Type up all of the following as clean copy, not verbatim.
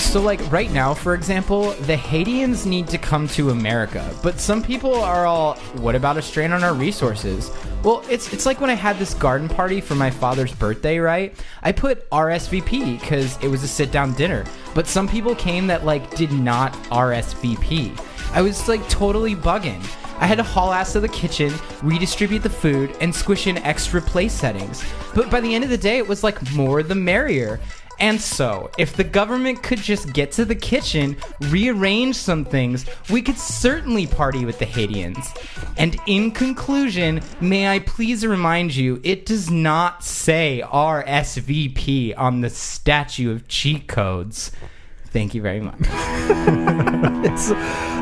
So, like, right now, for example, the Haitians need to come to America. But some people are all, what about a strain on our resources? Well, it's like when I had this garden party for my father's birthday, right? I put RSVP because it was a sit-down dinner. But some people came that, like, did not RSVP. I was, like, totally bugging. I had to haul ass to the kitchen, redistribute the food, and squish in extra place settings. But by the end of the day, it was like more the merrier. And so, if the government could just get to the kitchen, rearrange some things, we could certainly party with the Haitians. And in conclusion, may I please remind you, it does not say RSVP on the statue of cheat codes. Thank you very much. It's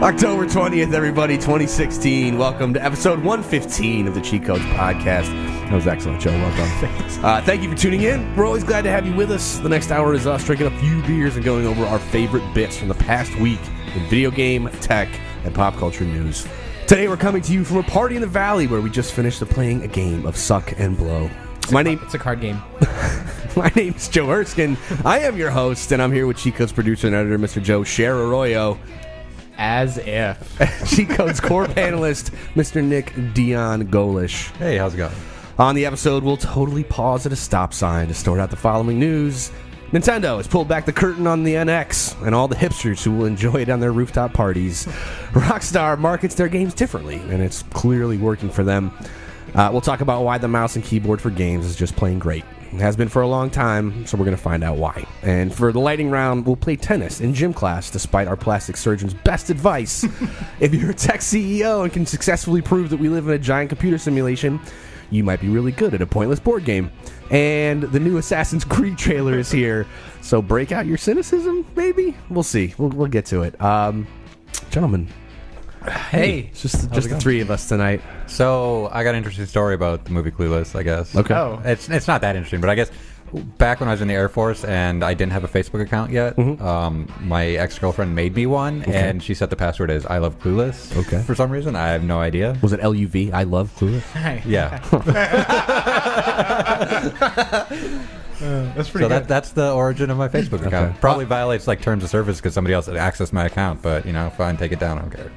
October 20th, everybody, 2016. Welcome to episode 115 of the Cheat Codes Podcast. That was excellent, Joe. Well done. Thanks. Thank you for tuning in. We're always glad to have you with us. The next hour is us drinking a few beers and going over our favorite bits from the past week in video game, tech, and pop culture news. Today we're coming to you from a party in the Valley where we just finished playing a game of Suck and Blow. It's a card game. My name's Joe Erskine. I am your host, and I'm here with Cheat Codes producer and editor, Mr. Joe Cher Arroyo. As if. Cheat Codes core panelist, Mr. Nick Dion Golish. Hey, how's it going? On the episode, we'll totally pause at a stop sign to sort out the following news. Nintendo has pulled back the curtain on the NX and all the hipsters who will enjoy it on their rooftop parties. Rockstar markets their games differently, and it's clearly working for them. We'll talk about why the mouse and keyboard for games is just plain great. It has been for a long time, so we're going to find out why. And for the lightning round, we'll play tennis in gym class, despite our plastic surgeon's best advice. If you're a tech CEO and can successfully prove that we live in a giant computer simulation, you might be really good at a pointless board game. And the new Assassin's Creed trailer is here, so break out your cynicism, maybe? We'll see. We'll get to it. Gentlemen. Hey. It's just the three of us tonight. So, I got an interesting story about the movie Clueless, I guess. Okay. Oh. It's not that interesting, but I guess back when I was in the Air Force and I didn't have a Facebook account yet, my ex-girlfriend made me one, and she set the password as I love Clueless. Okay. For some reason, I have no idea. Was it LUV? I love Clueless? Yeah. That's pretty good. That's the origin of my Facebook account. Okay. Probably violates like terms of service because somebody else had accessed my account, but fine, take it down. I don't care.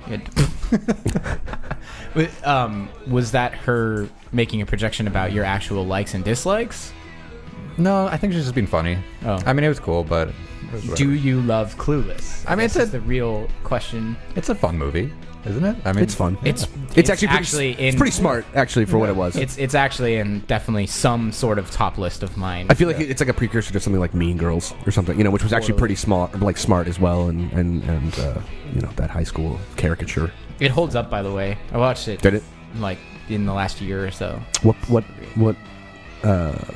Was that her making a projection about your actual likes and dislikes? No, I think she's just being funny. Oh. I mean, it was cool, but Do you love Clueless? I mean, it's the real question. It's a fun movie, isn't it? I mean, It's fun. It's actually pretty smart, actually, for what it was. It's actually in definitely some sort of top list of mine. I feel like it's like a precursor to something like Mean Girls or something, which was actually pretty smart as well, and that high school caricature. It holds up, by the way. I watched it. Did it? Like in the last year or so. What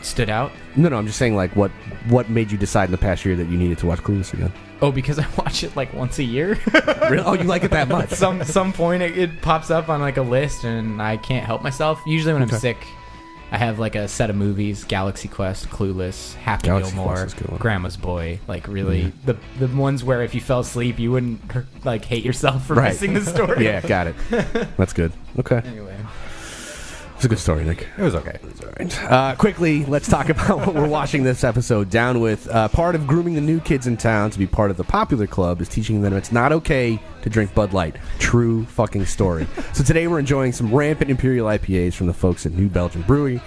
stood out? No, I'm just saying, like, what made you decide in the past year that you needed to watch Clueless again? Oh, because I watch it like once a year. Really? Oh, you like it that much? Some point it pops up on like a list, and I can't help myself. Usually when I'm sick, I have like a set of movies: Galaxy Quest, Clueless, Happy Gilmore, Grandma's Boy. Like really, the ones where if you fell asleep, you wouldn't like hate yourself for missing the story. Yeah, got it. That's good. Okay. Anyway. It's a good story, Nick. It was okay. All right. Quickly, let's talk about what we're watching this episode down with. Part of grooming the new kids in town to be part of the popular club is teaching them it's not okay to drink Bud Light. True fucking story. So today we're enjoying some rampant Imperial IPAs from the folks at New Belgium Brewery.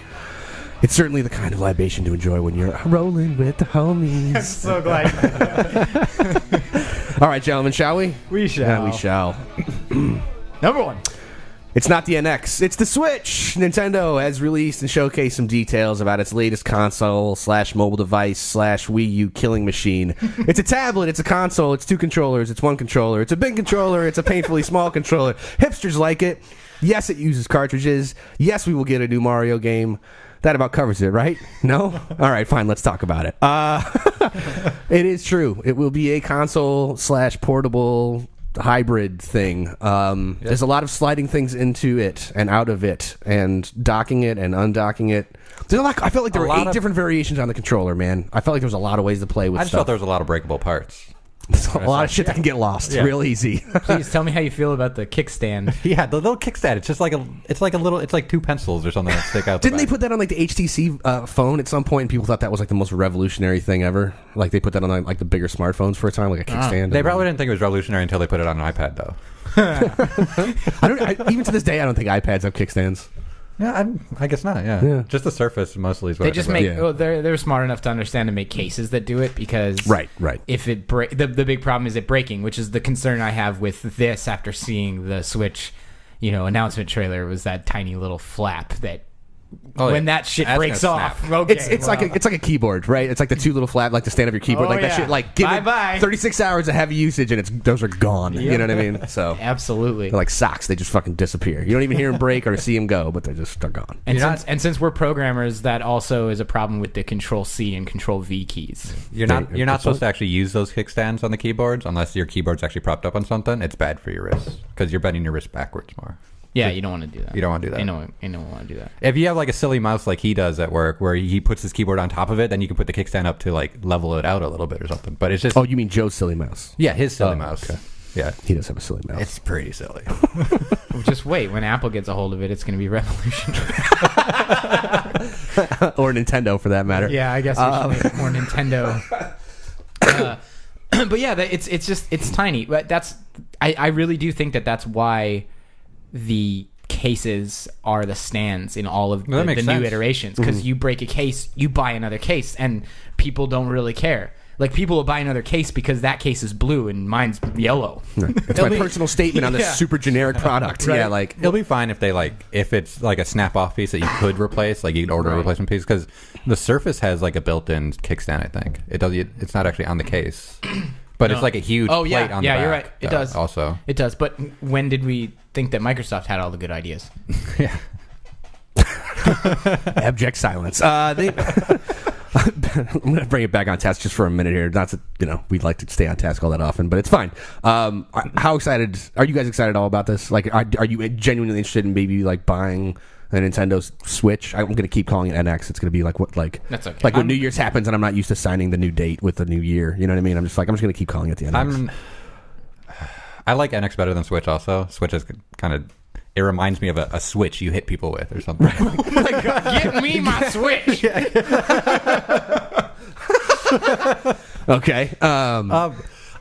It's certainly the kind of libation to enjoy when you're rolling with the homies. I'm so glad. All right, gentlemen, shall we? We shall. Yeah, we shall. Number one. It's not the NX, it's the Switch. Nintendo has released and showcased some details about its latest console / mobile device / Wii U killing machine. It's a tablet, it's a console, it's 2 controllers, it's 1 controller, it's a big controller, it's a painfully small controller. Hipsters like it. Yes, it uses cartridges. Yes, we will get a new Mario game. That about covers it, right? No? All right, fine, let's talk about it. It is true. It will be a console / portable hybrid thing. There's a lot of sliding things into it and out of it and docking it and undocking it. There's a lot, I felt like there were 8 different variations on the controller, man. I felt like there was a lot of ways to play with I just stuff. felt there was a lot of breakable parts. There's a lot of shit that can get lost real easy. Please tell me how you feel about the kickstand. Yeah, the little kickstand. It's just like it's like two pencils or something that stick out. Didn't they put that on like the HTC phone at some point? And people thought that was like the most revolutionary thing ever. Like they put that on like the bigger smartphones for a time, like a kickstand. They probably didn't think it was revolutionary until they put it on an iPad, though. Even to this day, I don't think iPads have kickstands. Yeah, I guess not. Yeah. Just the Surface mostly is what They just make. Oh, they're smart enough to understand to make cases that do it because right. If it the big problem is it breaking, which is the concern I have with this after seeing the Switch, announcement trailer was that tiny little flap that. That shit breaks off. Okay, it's like a keyboard, right? It's like the two little flap, like the stand of your keyboard, that shit. Like give it 36 hours of heavy usage, and those are gone. Yep. You know what I mean? So absolutely, they're like socks; they just fucking disappear. You don't even hear them break or see them go, but they're gone. And since we're programmers, that also is a problem with the Control C and Control V keys. You're not supposed to actually use those kickstands on the keyboards unless your keyboard's actually propped up on something. It's bad for your wrists because you're bending your wrist backwards more. Yeah, you don't want to do that. You don't want to do that. I know want to do that. If you have like a silly mouse like he does at work, where he puts his keyboard on top of it, then you can put the kickstand up to like level it out a little bit or something. But it's just. Oh, you mean Joe's silly mouse? Yeah, his silly mouse. Okay. Yeah, he does have a silly mouse. It's pretty silly. Well, just wait. When Apple gets a hold of it, it's going to be revolutionary. Or Nintendo, for that matter. Yeah, I guess we should make more Nintendo. But yeah, it's tiny. But I really do think that's why the cases are the stands in all of the new iterations, because you break a case, you buy another case, and people don't really care. Like, people will buy another case because that case is blue and mine's yellow. That's my personal statement on this super generic product. Right. Yeah, like it'll be fine if if it's like a snap-off piece that you could replace, like you can order a replacement piece, because the Surface has like a built-in kickstand. I think it's not actually on the case. But it's like a huge plate on the back. Yeah, you're right. It does. Also. It does. But when did we think that Microsoft had all the good ideas? Yeah. Abject silence. I'm going to bring it back on task just for a minute here. Not that, we'd like to stay on task all that often, but it's fine. How excited are you guys excited all about this? Like, are you genuinely interested in maybe like buying a Nintendo Switch? I'm going to keep calling it NX. It's going to be like that's okay. Like when New Year's happens and I'm not used to signing the new date with the new year. You know what I mean? I'm just going to keep calling it the NX. I like NX better than Switch also. Switch is kind of... It reminds me of a switch you hit people with or something. Oh my God, get me my Switch! Okay.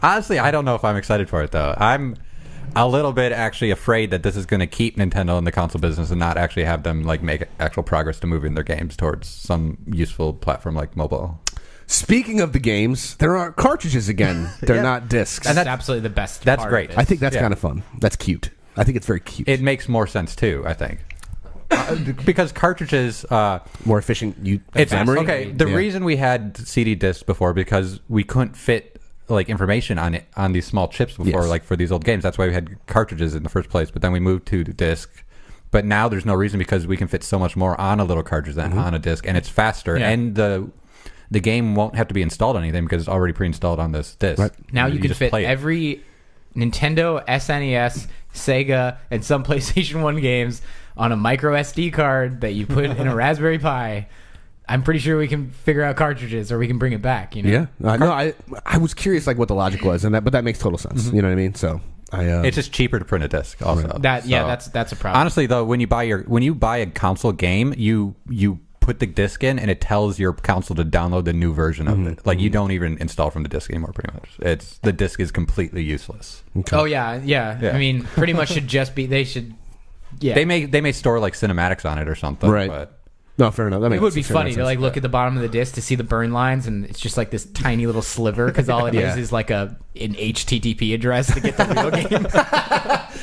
Honestly, I don't know if I'm excited for it, though. I'm a little bit actually afraid that this is going to keep Nintendo in the console business and not actually have them like make actual progress to moving their games towards some useful platform like mobile. Speaking of the games, there are cartridges again. They're not discs. And that's absolutely the best That's part great. of it. I think that's kind of fun. That's cute. I think it's very cute. It makes more sense, too, I think. Because cartridges... more efficient memory? Okay, the reason we had CD discs before, because we couldn't fit like information on these small chips before, like for these old games. That's why we had cartridges in the first place. But then we moved to disc. But now there's no reason, because we can fit so much more on a little cartridge than on a disc, and it's faster. Yeah. And the game won't have to be installed on anything because it's already pre-installed on this disc. Right. Now you can fit every Nintendo, SNES, Sega, and some PlayStation 1 games on a micro SD card that you put in a Raspberry Pi. I'm pretty sure we can figure out cartridges, or we can bring it back. Yeah. No, I was curious like what the logic was, but that makes total sense. You know what I mean? So it's just cheaper to print a disc. Also, that's a problem. Honestly, though, when you buy a console game, you put the disc in and it tells your console to download the new version of it. Like, you don't even install from the disc anymore, pretty much. The disc is completely useless. Okay. Oh yeah. I mean, pretty much should just be. They should. Yeah. They may store like cinematics on it or something. Right. But no, fair enough. It would be funny to like look at the bottom of the disc to see the burn lines, and it's just like this tiny little sliver, because all it is like an HTTP address to get the real game.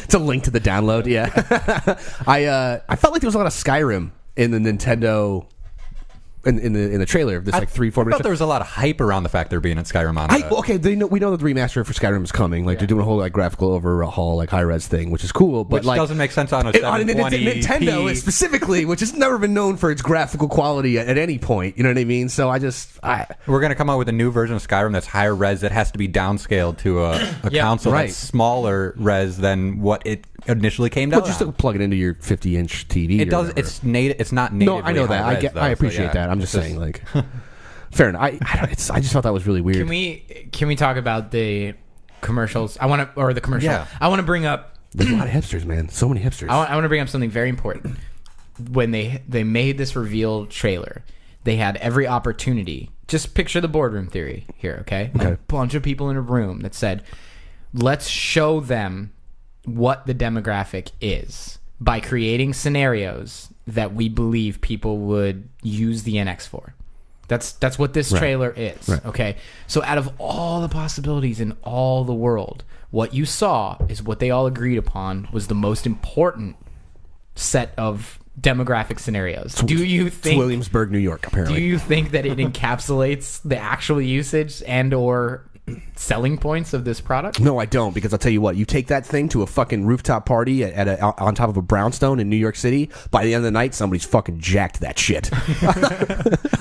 It's a link to the download. Yeah. I felt like there was a lot of Skyrim in the Nintendo in the trailer of this like 3-4 minutes. I thought there was a lot of hype around the fact there being a Skyrim on it. Okay, we know that the remaster for Skyrim is coming. Like they're doing a whole like graphical overhaul, like high res thing, which is cool. But which doesn't make sense on a 720p. Nintendo specifically, which has never been known for its graphical quality at any point. You know what I mean? So we're gonna come out with a new version of Skyrim that's higher res, that has to be downscaled to a console that's smaller res than what it initially came down. Well, just plug it into your 50-inch TV. It does. It's native. It's not native. No, I know that. I appreciate that. I'm just saying, like, Fair enough. I just thought that was really weird. Can we talk about the commercials? The commercial. Yeah. I want to bring up. There's a lot of hipsters, man. So many hipsters. I want to bring up something very important. When they made this reveal trailer, they had every opportunity. Just picture the boardroom theory here, okay? A bunch of people in a room that said, let's show them what the demographic is by creating scenarios that we believe people would use the NX for. That's what this trailer is, okay? So out of all the possibilities in all the world, what you saw is what they all agreed upon was the most important set of demographic scenarios. Do you think it's Williamsburg, New York, apparently. Do you think that it encapsulates the actual usage and or selling points of this product? No, I don't, because I'll tell you what, you take that thing to a fucking rooftop party on top of a brownstone in New York City, by the end of the night, somebody's fucking jacked that shit.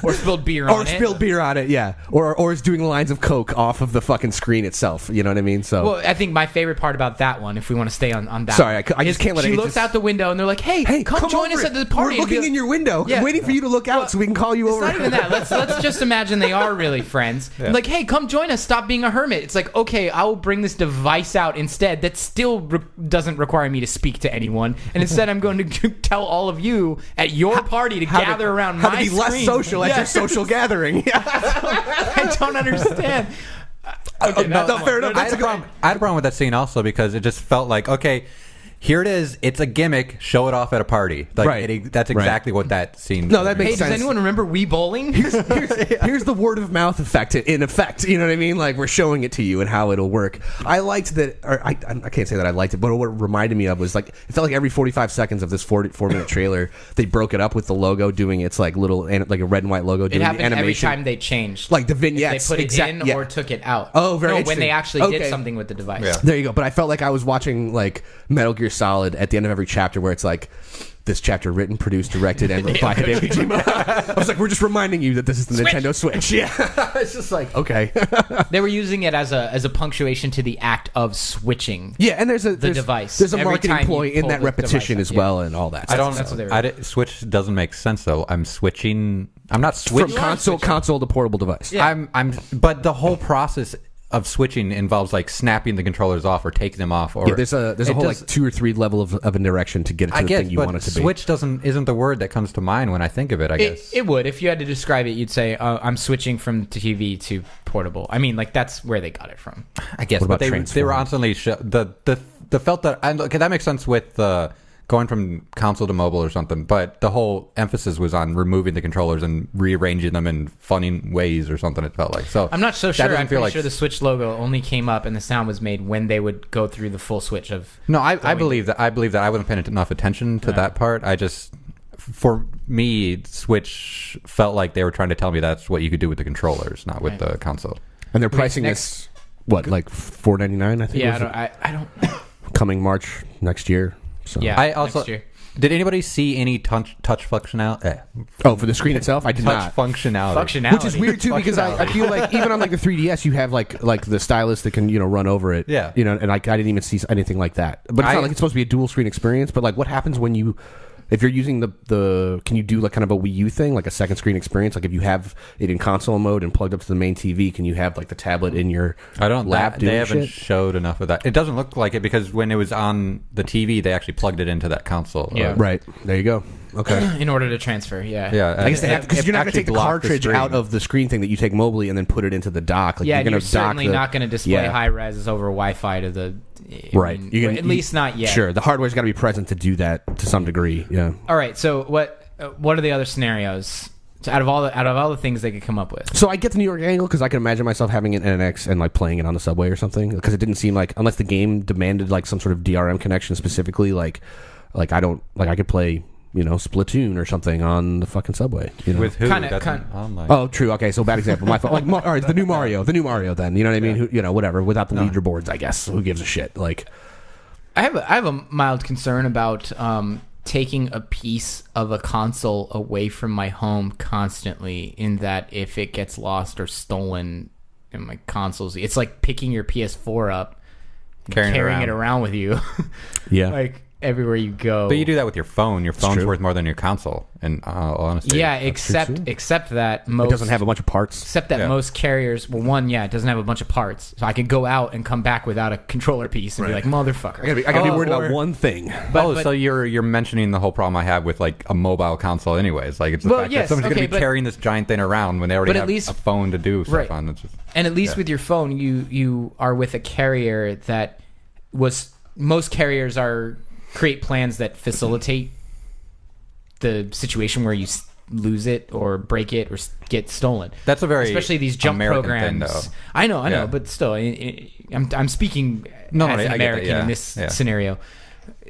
Or spilled beer on it. Or spilled beer on it, yeah. Or is doing lines of coke off of the fucking screen itself, you know what I mean? So, well, I think my favorite part about that one, if we want to stay on that sorry, I just can't let she it... She looks out the window and they're like, hey come join us at the party. We're looking in your window, waiting for you to look out so we can call you over. It's not even that. Let's just imagine they are really friends. Yeah. Like, hey, come join us, stop being a hermit. It's like, okay, I will bring this device out instead that still doesn't require me to speak to anyone, and instead I'm going to tell all of you at your party to gather around my screen. How to be less social at your social gathering. I don't understand. Okay, fair enough. I had a problem with that scene also because it just felt like, okay, here it is. It's a gimmick. Show it off at a party. Like, that's exactly what that scene. No, that makes sense. Does anyone remember Wii Bowling? Here's the word of mouth effect. In effect, you know what I mean? Like, we're showing it to you and how it'll work. I liked that. Or I can't say that I liked it, but what it reminded me of was like it felt like every 45 seconds of this 4-minute trailer, they broke it up with the logo doing its like little like a red and white logo. Doing it happened the animation every time they changed, like the vignettes. If they put it in or took it out. Oh, very interesting. When they actually did something with the device. Yeah. There you go. But I felt like I was watching like Metal Gear Solid at the end of every chapter where it's like this chapter written, produced, directed, and by Hideo Kojima. I was like, we're just reminding you that this is the Nintendo Switch. Yeah. It's just like, okay. They were using it as a punctuation to the act of switching. Yeah, and there's device. There's a marketing ploy in that repetition as well and all that. Switch doesn't make sense though. I'm not switching from console to portable device. Yeah. But the whole process of switching involves like snapping the controllers off or taking them off. Or there's a whole like 2 or 3 level of a direction to get it to the thing you want it to be. Switch isn't the word that comes to mind when I think of it. I guess it would. If you had to describe it, you'd say I'm switching from TV to portable. I mean, like that's where they got it from. I guess. But they were constantly the felt that okay, that makes sense with going from console to mobile or something, but the whole emphasis was on removing the controllers and rearranging them in funny ways or something, it felt like. So I'm not so sure. I'm pretty sure the Switch logo only came up and the sound was made when they would go through the full switch of... No, I believe that. I wasn't paying enough attention to that part. For me, Switch felt like they were trying to tell me that's what you could do with the controllers, not with the console. And they're pricing this, what, like $4.99, I think? Yeah, I don't... Coming March next year. So. Yeah, I also, next year. Did anybody see any touch functionality? Oh, for the screen itself? I did not. Functionality. Which is weird, too, because I feel like even on like the 3DS, you have like the stylus that can, run over it. Yeah. And I didn't even see anything like that. But it's not like it's supposed to be a dual screen experience, but like what happens when you... If you're using can you do like kind of a Wii U thing, like a second screen experience? Like if you have it in console mode and plugged up to the main TV, can you have like the tablet in your lap? They haven't showed enough of that. It doesn't look like it because when it was on the TV, they actually plugged it into that console. Yeah, right. There you go. Okay. In order to transfer, yeah. I guess they have, because you're not going to take the cartridge out of the screen thing that you take mobily and then put it into the dock. Like you're certainly not going to display high res over Wi-Fi to the... Right. At least not yet. Sure. The hardware's got to be present to do that to some degree. Yeah. All right. So what are the other scenarios? So out of all the things they could come up with. So I get the New York angle because I can imagine myself having an NX and like playing it on the subway or something, because it didn't seem like, unless the game demanded like some sort of DRM connection specifically, like I don't like I could play Splatoon or something on the fucking subway. With who? Online. Oh, true. Okay, so bad example. My fault. Like, all right, the new Mario. Then you know what I mean? Who, whatever. Without the leaderboards, I guess. Who gives a shit? Like, I have a mild concern about taking a piece of a console away from my home constantly. In that, if it gets lost or stolen in my consoles, it's like picking your PS4 up, carrying it around with you. Yeah. Like. everywhere you go. But you do that with your phone. Your phone's true. worth more than your console. In all honesty, Yeah, except that most It doesn't have a bunch of parts. Except that most carriers, it doesn't have a bunch of parts, so I could go out and come back without a controller piece and be like, motherfucker. I gotta be worried about one thing. But so you're mentioning the whole problem I have with like a mobile console, anyways. Like it's the fact that someone's going to be carrying this giant thing around when they already have a phone to do stuff on. It's just, and at least with your phone, you are with a carrier that most carriers create plans that facilitate the situation where you lose it or break it or get stolen. That's a very especially these jump American programs. thing, though. I know, but still, I'm speaking as an American in this scenario.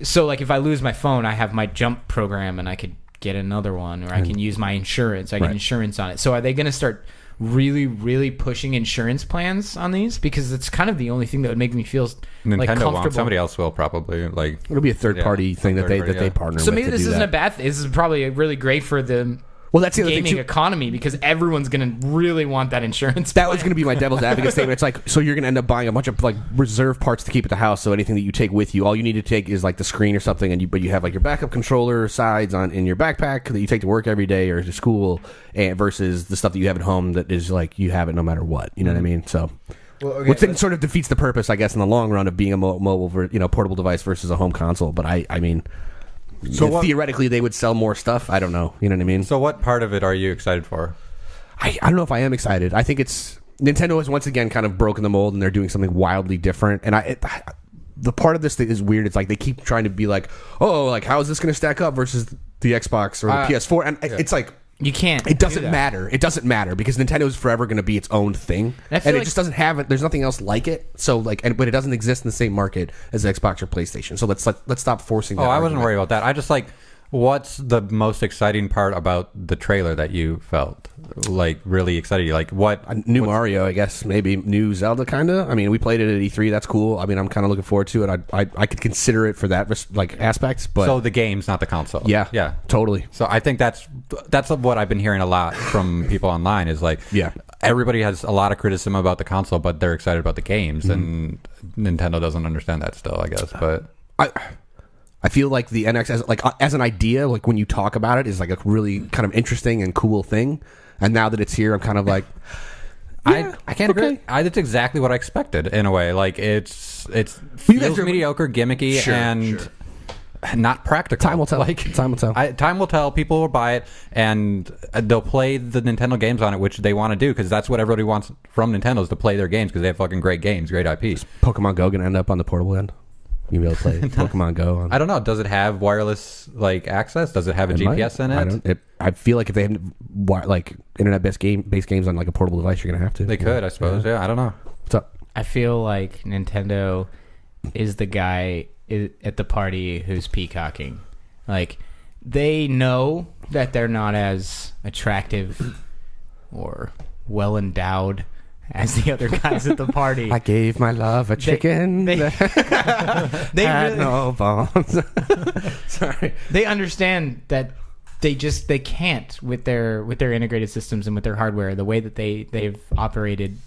So, like, if I lose my phone, I have my jump program, and I could get another one, or I can use my insurance. I get insurance on it. So, are they going to start really, really pushing insurance plans on these? Because it's kind of the only thing that would make me feel like comfortable. Won't. Somebody else will probably. Like it'll be a third party thing that they partner with. So maybe this isn't that. a bad thing. This is probably really great for the that's the other gaming thing too. economy, because everyone's going to really want that insurance. That was going to be my devil's advocate statement. It's like, so you're going to end up buying a bunch of like reserve parts to keep at the house. So anything that you take with you, all you need to take is like the screen or something, but you have like your backup controller sides in your backpack that you take to work every day or to school, and versus the stuff that you have at home that is like you have it no matter what. You know what I mean? So. Which then sort of defeats the purpose, I guess, in the long run of being a mobile, portable device versus a home console. But I mean, theoretically, they would sell more stuff. I don't know. You know what I mean? So, what part of it are you excited for? I don't know if I am excited. I think Nintendo has once again kind of broken the mold, and they're doing something wildly different. And the part of this that is weird. It's like they keep trying to be like, oh, like how is this going to stack up versus the Xbox or the PS4? And it's like. You can't. It doesn't matter. It doesn't matter because Nintendo is forever going to be its own thing, and it just doesn't have it. There's nothing else like it. So like, but it doesn't exist in the same market as Xbox or PlayStation. So let's stop forcing. That I argument. wasn't worried about that. I just like, what's the most exciting part about the trailer that you felt like really excited? You like what? New Mario, I guess. Maybe new Zelda, kind of. I mean, we played it at E3. That's cool. I mean, I'm kind of looking forward to it. I could consider it for that like aspect. But so the game's not the console. Yeah, totally. So I think that's what I've been hearing a lot from people online is like, everybody has a lot of criticism about the console, but they're excited about the games, and Nintendo doesn't understand that still, I guess. But I feel like the NX as an idea, like when you talk about it, is like a really kind of interesting and cool thing. And now that it's here, I'm kind of like, I can't agree. It's exactly what I expected in a way. Like it feels mediocre, gimmicky, and not practical. Time will tell. Time will tell. Time will tell. People will buy it, and they'll play the Nintendo games on it, which they want to do because that's what everybody wants from Nintendo is to play their games because they have fucking great games, great IPs. Pokemon Go gonna end up on the portable end? You'll be able to play Pokemon Go. I don't know. Does it have wireless access? Does it have a GPS in it? I feel like if they have like internet-based games on like a portable device, you're gonna have to. They could, I suppose. Yeah, I don't know. What's up? I feel like Nintendo is the guy at the party who's peacocking. Like they know that they're not as attractive or well endowed as the other guys at the party. I gave my love a chicken. They had really, no bones. Sorry. They understand that they can't with their integrated systems and with their hardware. The way that they've operated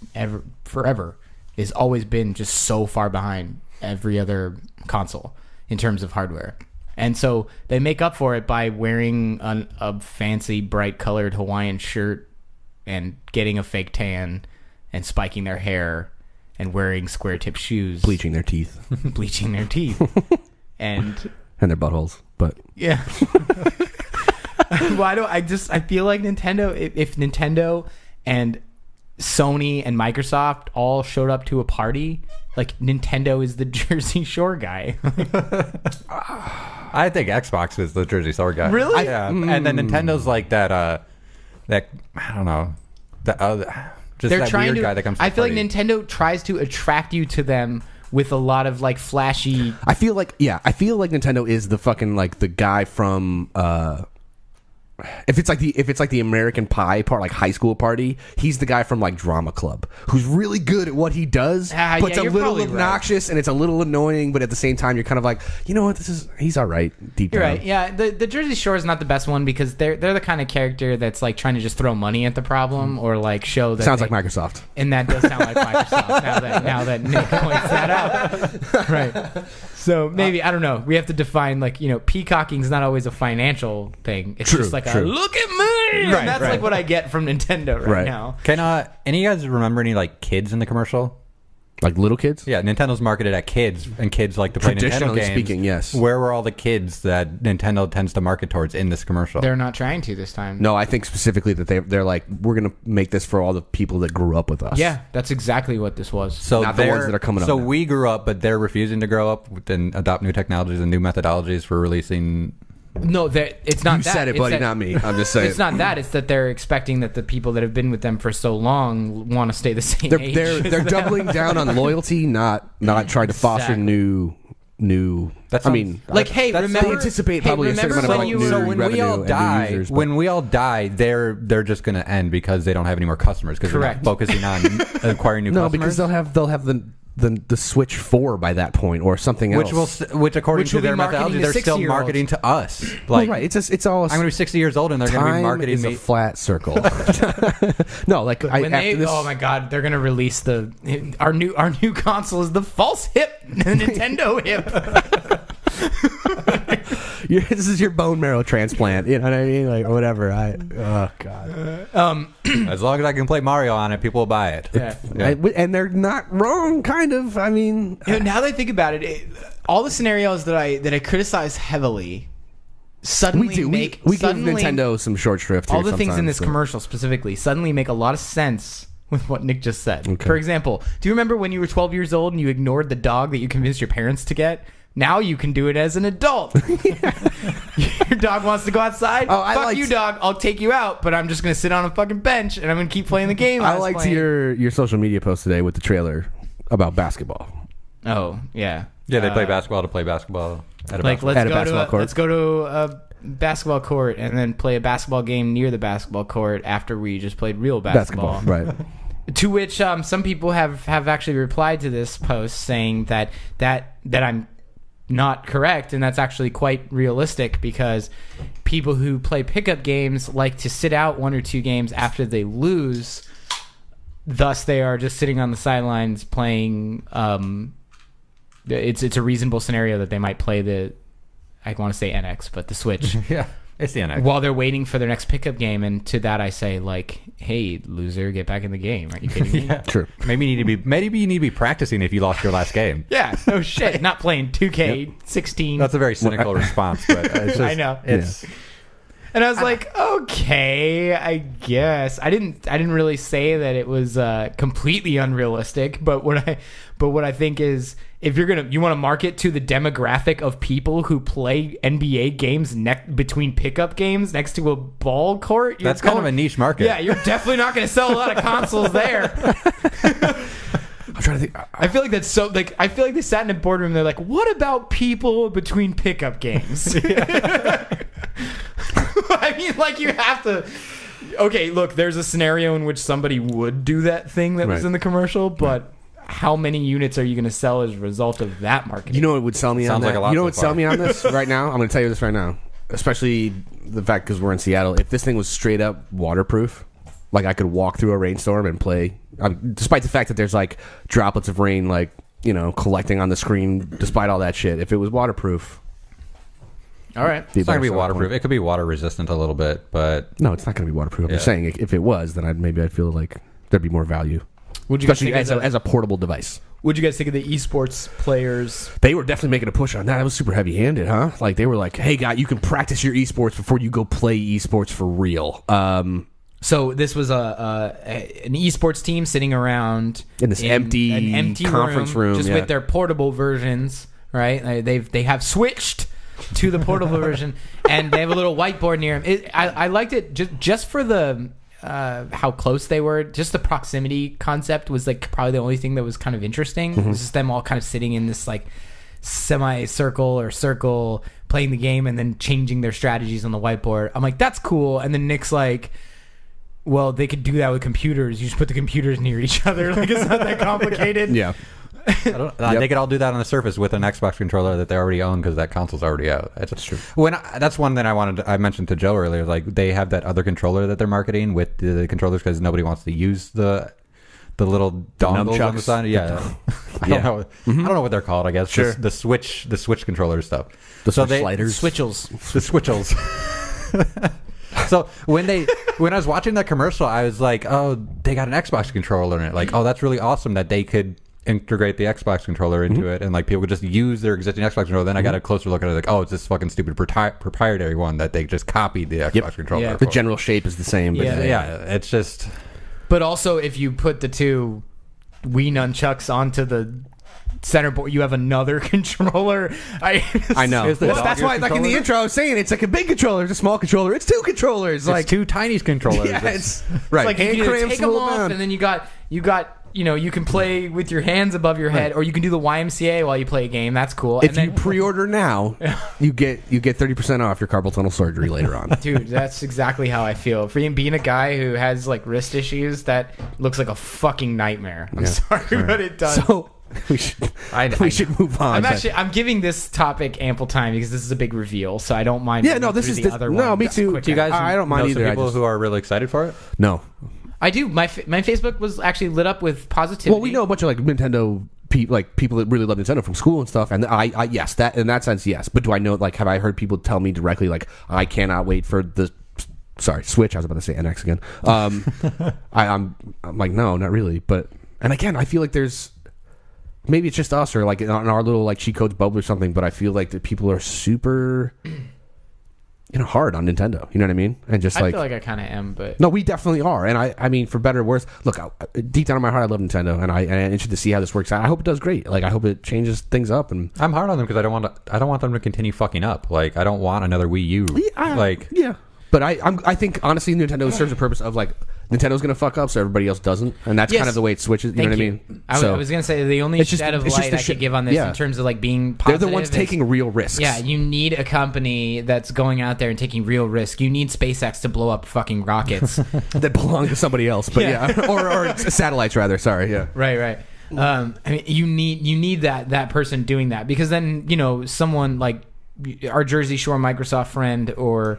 forever has always been just so far behind every other console in terms of hardware. And so they make up for it by wearing a fancy bright colored Hawaiian shirt and getting a fake tan and spiking their hair and wearing square tip shoes, bleaching their teeth, and their buttholes. But yeah, I feel like Nintendo. If Nintendo and Sony and Microsoft all showed up to a party, like Nintendo is the Jersey Shore guy. I think Xbox is the Jersey Shore guy. Really? Yeah. And then Nintendo's like that. That I don't know. They're that trying weird to. Guy that comes to I feel party. like Nintendo tries to attract you to them with a lot of like flashy. I feel like Nintendo is the fucking like the guy from if it's like the American Pie part, like high school party, he's the guy from like Drama Club who's really good at what he does, but it's a little obnoxious and it's a little annoying, but at the same time you're kind of like, you know what, he's all right deep down. You're right. Yeah, the Jersey Shore is not the best one because they're the kind of character that's like trying to just throw money at the problem or like show that sounds like Microsoft. And that does sound like Microsoft now that Nick points that out. Right. So maybe, I don't know, we have to define, like, you know, peacocking is not always a financial thing. It's just like a look at me, and that's like what I get from Nintendo right now. Can any of you guys remember any like kids in the commercial? Like little kids? Yeah, Nintendo's marketed at kids, and kids like to play Nintendo games. Traditionally speaking, yes. Where were all the kids that Nintendo tends to market towards in this commercial? They're not trying to this time. No, I think specifically that they're like, we're going to make this for all the people that grew up with us. Yeah, that's exactly what this was. So not the ones that are coming up. So now. we grew up, but they're refusing to grow up and adopt new technologies and new methodologies for releasing... No, it's not. You that. said it, buddy, not me. I'm just saying. It's not that. It's that they're expecting that the people that have been with them for so long want to stay the same age. They're doubling down on loyalty, not trying to foster new. That's like, hey, remember? They anticipate probably a certain amount of new revenue. When we all die, they're just going to end because they don't have any more customers because they're not focusing on acquiring new customers. No, because they'll have the Switch 4 by that point or something else. Which according to their methodology, they're still marketing to us. Like, right, it's all. I'm going to be 60 years old and they're going to be marketing me. Time is a flat circle. No, like oh my god, they're going to release our new console is the false hip, Nintendo hip. This is your bone marrow transplant. You know what I mean? Like, or whatever. Oh god. As long as I can play Mario on it, people will buy it. Yeah. And they're not wrong. Kind of. I mean, now that I think about it, all the scenarios that I criticize heavily suddenly we give Nintendo some short shrift. All the things in this commercial specifically suddenly make a lot of sense with what Nick just said. Okay. For example, do you remember when you were 12 years old and you ignored the dog that you convinced your parents to get? Now you can do it as an adult. Your dog wants to go outside. Fuck you, dog. I'll take you out, but I'm just going to sit on a fucking bench and I'm going to keep playing the game. I liked your social media post today with the trailer about basketball. Oh, yeah. Yeah, they play basketball to play basketball at a basketball court. Let's go to a basketball court and then play a basketball game near the basketball court after we just played real basketball. Right. To which some people have actually replied to this post saying that I'm not correct, and that's actually quite realistic because people who play pickup games like to sit out one or two games after they lose, thus they are just sitting on the sidelines playing. It's a reasonable scenario that they might play I want to say NX, but the Switch. Yeah, it's the NX. While they're waiting for their next pickup game, and to that I say, like, hey, loser, get back in the game. Are you kidding me? Yeah. True. Maybe you need to be practicing if you lost your last game. Yeah, no shit. Not playing 2K16. That's a very cynical response, but it's just, I know. And I was like, okay, I guess. I didn't really say that it was completely unrealistic, but what I think is, if you want to market to the demographic of people who play NBA games between pickup games next to a ball court, that's kind of a niche market. Yeah, you're definitely not going to sell a lot of consoles there. I'm trying to think. I feel like that's so. Like, I feel like they sat in a boardroom. They're like, "What about people between pickup games?" I mean, like, you have to. Okay, look, there's a scenario in which somebody would do that thing that was in the commercial, but how many units are you going to sell as a result of that marketing? You know what would sell me on that? You know what would sell me on this right now? I'm going to tell you this right now. Especially the fact because we're in Seattle. If this thing was straight up waterproof, like I could walk through a rainstorm and play, despite the fact that there's like droplets of rain, like, you know, collecting on the screen, despite all that shit. If it was waterproof. All right. It's not going to be waterproof. It could be water resistant a little bit, but... No, it's not going to be waterproof. I'm just saying, if it was, then I'd feel like there'd be more value. Especially as a portable device. What'd you guys think of the esports players? They were definitely making a push on that. That was super heavy-handed, huh? Like, they were like, hey, guy, you can practice your esports before you go play esports for real. So this was an esports team sitting around in an empty conference room just with their portable versions, right? They have switched to the portable version, and they have a little whiteboard near them. I liked it just for the how close they were. Just the proximity concept was like probably the only thing that was kind of interesting. Mm-hmm. It was just them all kind of sitting in this like semicircle or circle playing the game and then changing their strategies on the whiteboard. I'm like, that's cool. And then Nick's like, well, they could do that with computers. You just put the computers near each other. Like, it's not that complicated. Yeah. They could all do that on the Surface with an Xbox controller that they already own because that console's already out. That's true. That's one that I mentioned to Joe earlier. Like, they have that other controller that they're marketing with the controllers because nobody wants to use the little dongles on the side. Yeah, I don't know. I don't know what they're called. I guess Sure. the Switch controller stuff. The sliders. Switchels. The Switchels. So when I was watching that commercial, I was like, oh, they got an Xbox controller in it. Like, oh, that's really awesome that they could integrate the Xbox controller into it, and like people could just use their existing Xbox controller. Then I got a closer look at it, like, oh, it's this fucking stupid proprietary one that they just copied the Xbox controller. Yeah. The general shape is the same. But Yeah, it's just. But also, if you put the two Wii nunchucks onto the center board, you have another controller. I know. Well, that's why, like in the intro, I was saying it's like a big controller, it's a small controller, it's two controllers, It's like two tiny controllers. Yeah, it's right. like you Hand can either cramps take them roll off, down. and then you got you can play with your hands above your head, or you can do the YMCA while you play a game. That's cool. If And then, you pre-order now, you get 30% off your carpal tunnel surgery later on. dude, that's exactly how I feel. For being a guy who has like wrist issues, that looks like a fucking nightmare. I'm sorry, but it does. So we should move on. I'm giving this topic ample time because this is a big reveal, so I don't mind. Yeah, no, this is the other one. no, me too. quick. Do you guys? I don't mind know either. Some people who are really excited for it. No. I do. My Facebook was actually lit up with positivity. Well, we know a bunch of like Nintendo people that really love Nintendo from school and stuff, and I yes, that in that sense, yes. But do I know, like, have I heard people tell me directly, like, I cannot wait for the Switch? I was about to say NX again. I'm like, no, not really. But and again, I feel like there's maybe it's just us or like in our little like cheat codes bubble or something. But I feel like that people are super hard on Nintendo. You know what I mean? And just I feel like I kind of am, but no, we definitely are. And I mean, for better or worse, look, deep down in my heart, I love Nintendo, and I'm interested to see how this works out. I hope it does great. Like, I hope it changes things up. And I'm hard on them because I don't want them to continue fucking up. Like, I don't want another Wii U. Yeah. But I think honestly, Nintendo serves the purpose of like Nintendo's gonna fuck up, so everybody else doesn't, and that's kind of the way it switches. You know what I mean? I was gonna say the only shed of light I could give on this in terms of like being positive. They're the ones taking real risks. Yeah, you need a company that's going out there and taking real risk. You need SpaceX to blow up fucking rockets that belong to somebody else. But or satellites rather. Sorry. Yeah. Right. I mean, you need that person doing that, because then someone like our Jersey Shore Microsoft friend or.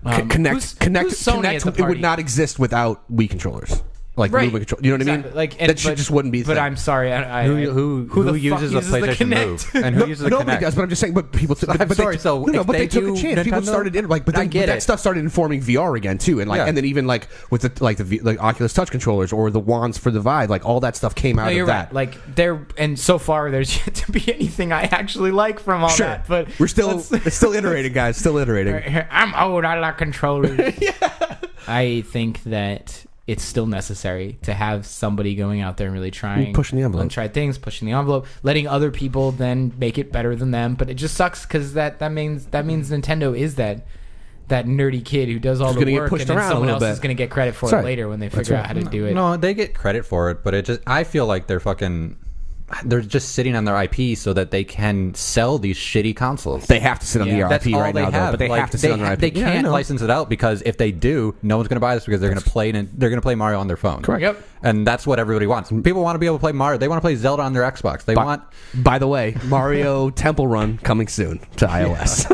Connect. It would not exist without Wii controllers. Like movement control, you know what I mean? Like, that just wouldn't be. But I'm sorry, who uses the PlayStation Move and who uses the nobody Kinect? does. But I'm just saying. But people. But they took a chance. People started in like, but that stuff started informing VR again too, and like, and then even like with the Oculus Touch controllers or the wands for the Vive, like all that stuff came out of that. Right. Like and so far there's yet to be anything I actually like from all that. But we're still it's still iterating, guys. Still iterating. I'm old. I like controllers. I think that it's still necessary to have somebody going out there and really trying, pushing the envelope, untried things, pushing the envelope, letting other people then make it better than them. But it just sucks because that means Nintendo is that nerdy kid who does all the work, and then someone else is going to get credit for it later when they figure out how to do it. No, they get credit for it, but I feel like they're just sitting on their IP so that they can sell these shitty consoles. They have to sit on the That's IP all right they now, have. though. But they have to sit on their IP. They can't license it out because if they do, no one's going to buy this because they're going to play Mario on their phone. Correct. Yep. And that's what everybody wants. People want to be able to play Mario. They want to play Zelda on their Xbox. By the way, Mario Temple Run coming soon to iOS.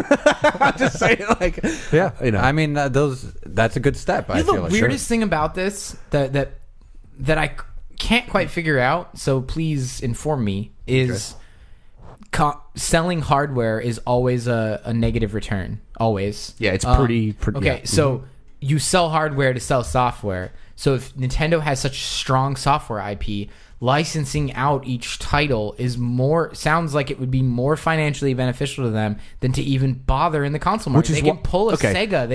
I'm just saying, like, I mean, that's a good step. I feel the weirdest thing about this that I can't quite figure out, so please inform me, is selling hardware is always a negative return. Always. Yeah, it's pretty okay, so you sell hardware to sell software. So if Nintendo has such strong software IP, licensing out each title sounds like it would be more financially beneficial to them than to even bother in the console market. They can pull a Sega.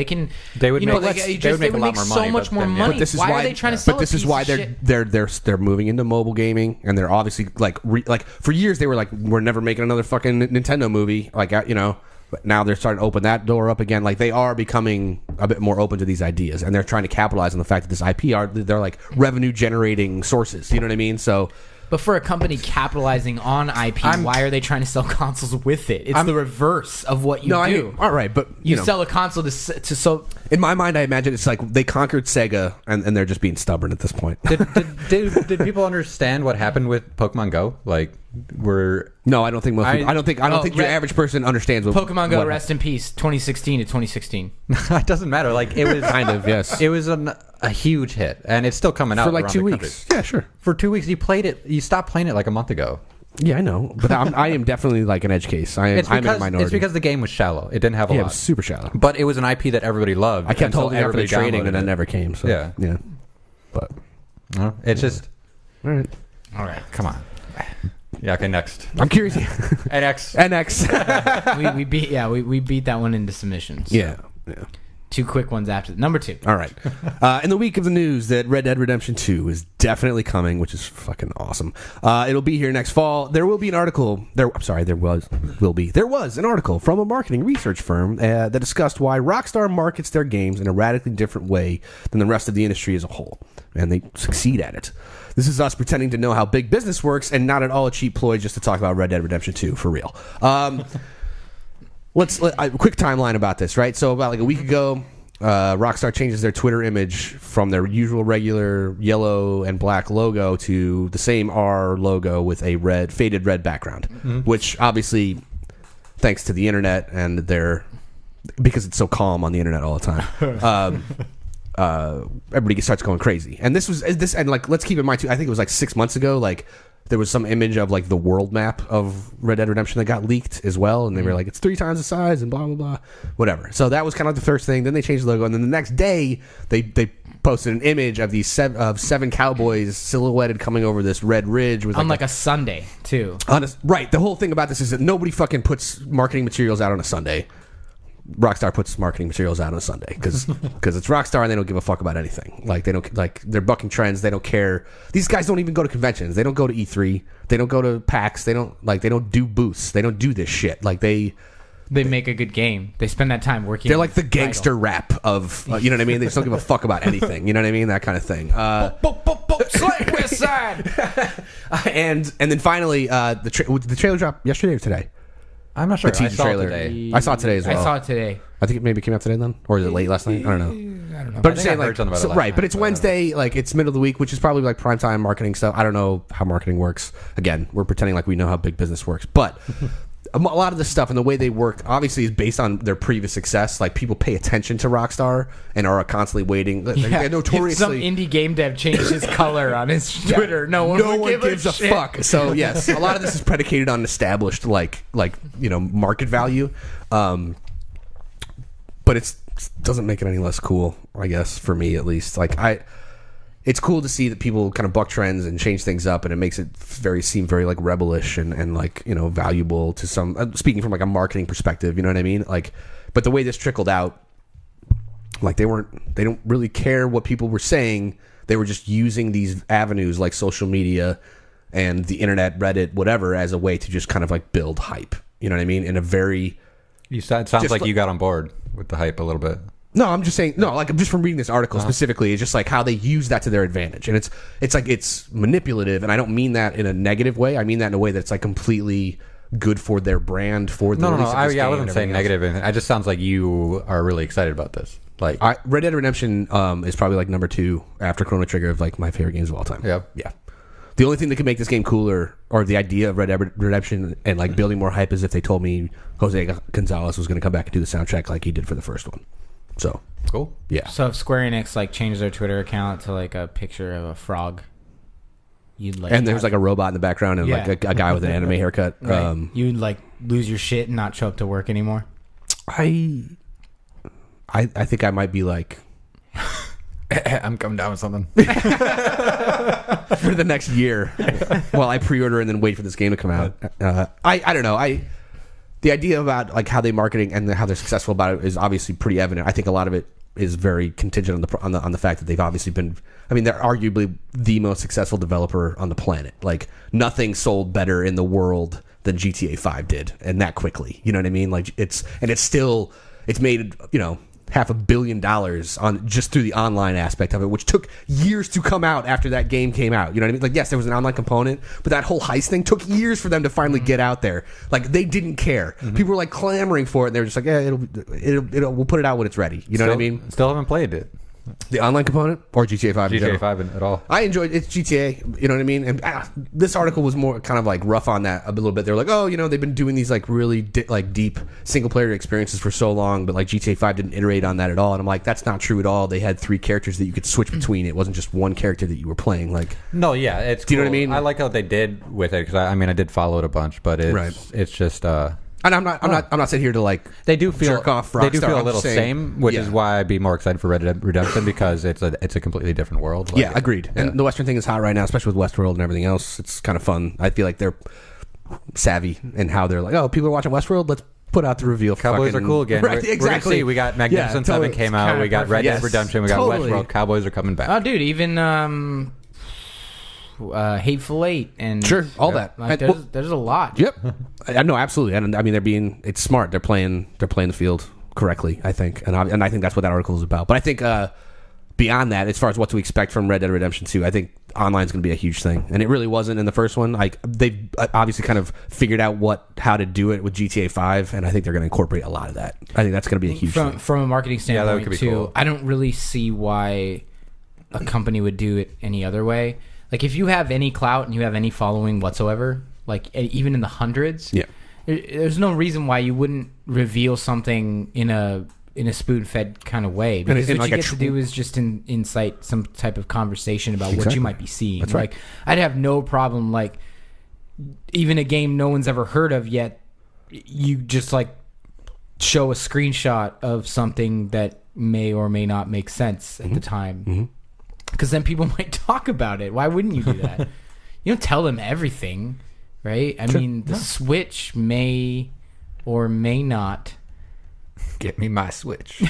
They would make so much more money. But this is why are they trying to sell? But this is why they're moving into mobile gaming, and they're obviously like for years they were like, we're never making another fucking Nintendo movie, But now they're starting to open that door up again. Like, they are becoming a bit more open to these ideas, and they're trying to capitalize on the fact that this IP they're like revenue generating sources. You know what I mean? So But for a company capitalizing on IP, why are they trying to sell consoles with it? It's the reverse of what you do. All right, but you sell a console to so. In my mind, I imagine it's like they conquered Sega, and they're just being stubborn at this point. Did people understand what happened with Pokemon Go? Like, no, I don't think most people. I don't think your average person understands what Pokemon Go. Rest in peace, 2016 to 2016. It doesn't matter. Like, it was kind of, yes. It was a huge hit, and it's still coming out for like around 2 weeks. Country. Yeah, sure. For 2 weeks, you played it. You stopped playing it like a month ago. Yeah, I know, but I am definitely like an edge case. I'm in a minority. It's because the game was shallow. It didn't have a lot. It was super shallow. But it was an IP that everybody loved. I kept holding out for the trading, trading, and it never came. So yeah. But it's just all right. Come on. Yeah. Okay. Next. I'm curious. NX. we beat that one into submissions. So. Yeah. Two quick ones after number 2. All right. In the week of the news that Red Dead Redemption 2 is definitely coming, which is fucking awesome. It'll be here next fall. There will be an article. There was an article from a marketing research firm that discussed why Rockstar markets their games in a radically different way than the rest of the industry as a whole, and they succeed at it. This is us pretending to know how big business works, and not at all a cheap ploy just to talk about Red Dead Redemption 2 for real. A quick timeline about this, right? So about like a week ago, Rockstar changes their Twitter image from their usual regular yellow and black logo to the same R logo with a faded red background, which obviously, thanks to the internet and because it's so calm on the internet all the time, everybody starts going crazy. And let's keep in mind too, I think it was like 6 months ago, like there was some image of like the world map of Red Dead Redemption that got leaked as well, and they were like, it's 3 times the size and blah blah blah, whatever. So that was kind of the first thing. Then they changed the logo, and then the next day they posted an image of these 7 cowboys silhouetted coming over this red ridge with on like a Sunday too. Right. The whole thing about this is that nobody fucking puts marketing materials out on a Sunday. Rockstar puts marketing materials out on a Sunday because it's Rockstar and they don't give a fuck about anything. Like they don't they're bucking trends. They don't care. These guys don't even go to conventions. They don't go to E3. They don't go to PAX. They don't do booths. They don't do this shit. Like they make a good game. They spend that time working. They're like the gangster rap of you know what I mean. They just don't give a fuck about anything. You know what I mean? That kind of thing. Slay West Side. And then finally the trailer dropped yesterday or today. I'm not sure. The teaser trailer. Today. I saw it today as well. I saw it today. I think it maybe came out today then, or is it late last night? I don't know. But I'm saying like, but it's Wednesday, like it's middle of the week, which is probably like prime time marketing stuff. I don't know how marketing works. Again, we're pretending like we know how big business works, but a lot of the stuff and the way they work obviously is based on their previous success. Like people pay attention to Rockstar and are constantly waiting. They're notoriously, if some indie game dev changed his color on his Twitter, no one gives a fuck. So yes, a lot of this is predicated on established like market value, but it doesn't make it any less cool, I guess, for me at least. It's cool to see that people kind of buck trends and change things up, and it makes it seem very like rebellish and like valuable to some. Speaking from like a marketing perspective, you know what I mean? Like, but the way this trickled out, like they don't really care what people were saying. They were just using these avenues like social media and the internet, Reddit, whatever, as a way to just kind of like build hype. You know what I mean? In a very it sounds like you got on board with the hype a little bit. No, I'm just saying. No, like I'm just from reading this article specifically. It's just like how they use that to their advantage, and it's like it's manipulative. And I don't mean that in a negative way. I mean that in a way that's like completely good for their brand. For the release of this game. I wasn't saying negative. It just sounds like you are really excited about this. Like Red Dead Redemption is probably like number 2 after Chrono Trigger of like my favorite games of all time. Yeah. The only thing that could make this game cooler, or the idea of Red Dead Redemption and like building more hype, is if they told me Jose Gonzalez was going to come back and do the soundtrack like he did for the first one. So cool. Yeah. So if Square Enix like changed their Twitter account to like a picture of a frog, you'd like, and there's like a robot in the background and like a guy with an anime haircut. Right. You'd like lose your shit and not show up to work anymore. I think I might be like, I'm coming down with something for the next year while I pre-order and then wait for this game to come out. I don't know. The idea about like how they marketing and how they're successful about it is obviously pretty evident. I think a lot of it is very contingent on the fact that they've obviously been. I mean, they're arguably the most successful developer on the planet. Like nothing sold better in the world than GTA 5 did, and that quickly. You know what I mean? Like it's made $500 million on just through the online aspect of it, which took years to come out after that game came out. You know what I mean? Like, yes, there was an online component, but that whole heist thing took years for them to finally get out there. Like, they didn't care. People were like clamoring for it, and they were just like, yeah, we'll put it out when it's ready. You know what I mean? Still haven't played it. The online component or GTA 5? GTA 5 at all. I enjoyed it's GTA, you know what I mean? And this article was more kind of like rough on that a little bit. They were like, oh, you know, they've been doing these like really deep single player experiences for so long, but like GTA 5 didn't iterate on that at all. And I'm like, that's not true at all. They had 3 characters that you could switch between. It wasn't just one character that you were playing. Like, no, yeah, it's. Do you know what I mean? I like how they did with it because I did follow it a bunch, but it's just. And I'm not sitting here to like they do feel jerk off Rockstar. They do feel a little saying, same, which is why I'd be more excited for Red Dead Redemption because it's a completely different world. Like, yeah, agreed. Yeah. And the Western thing is hot right now, especially with Westworld and everything else. It's kind of fun. I feel like they're savvy in how they're like, oh, people are watching Westworld. Let's put out the reveal. Cowboys are cool again. Right, exactly. We're gonna see. We got Magnificent Seven came out. We got Red Dead Redemption. We got Westworld. Cowboys are coming back. Oh, dude, even Hateful Eight and sure, all that. Like, there's a lot. Yep. No, absolutely. And I mean, it's smart. They're playing the field correctly, I think, and I think that's what that article is about. But I think beyond that, as far as what to expect from Red Dead Redemption 2, I think online is going to be a huge thing, and it really wasn't in the first one. Like they've obviously kind of figured out how to do it with GTA 5, and I think they're going to incorporate a lot of that. I think that's going to be a huge thing. From a marketing standpoint that could be too. cool. I don't really see why a company would do it any other way. Like, if you have any clout and you have any following whatsoever, like even in the hundreds, there's no reason why you wouldn't reveal something in a spoon-fed kind of way. Because what you get to do is just incite some type of conversation about what you might be seeing. That's right. Like, I'd have no problem, like, even a game no one's ever heard of yet, you just, like, show a screenshot of something that may or may not make sense at the time. Mm-hmm. Because then people might talk about it. Why wouldn't you do that? You don't tell them everything, right? I mean, the Switch may or may not. Get me my Switch.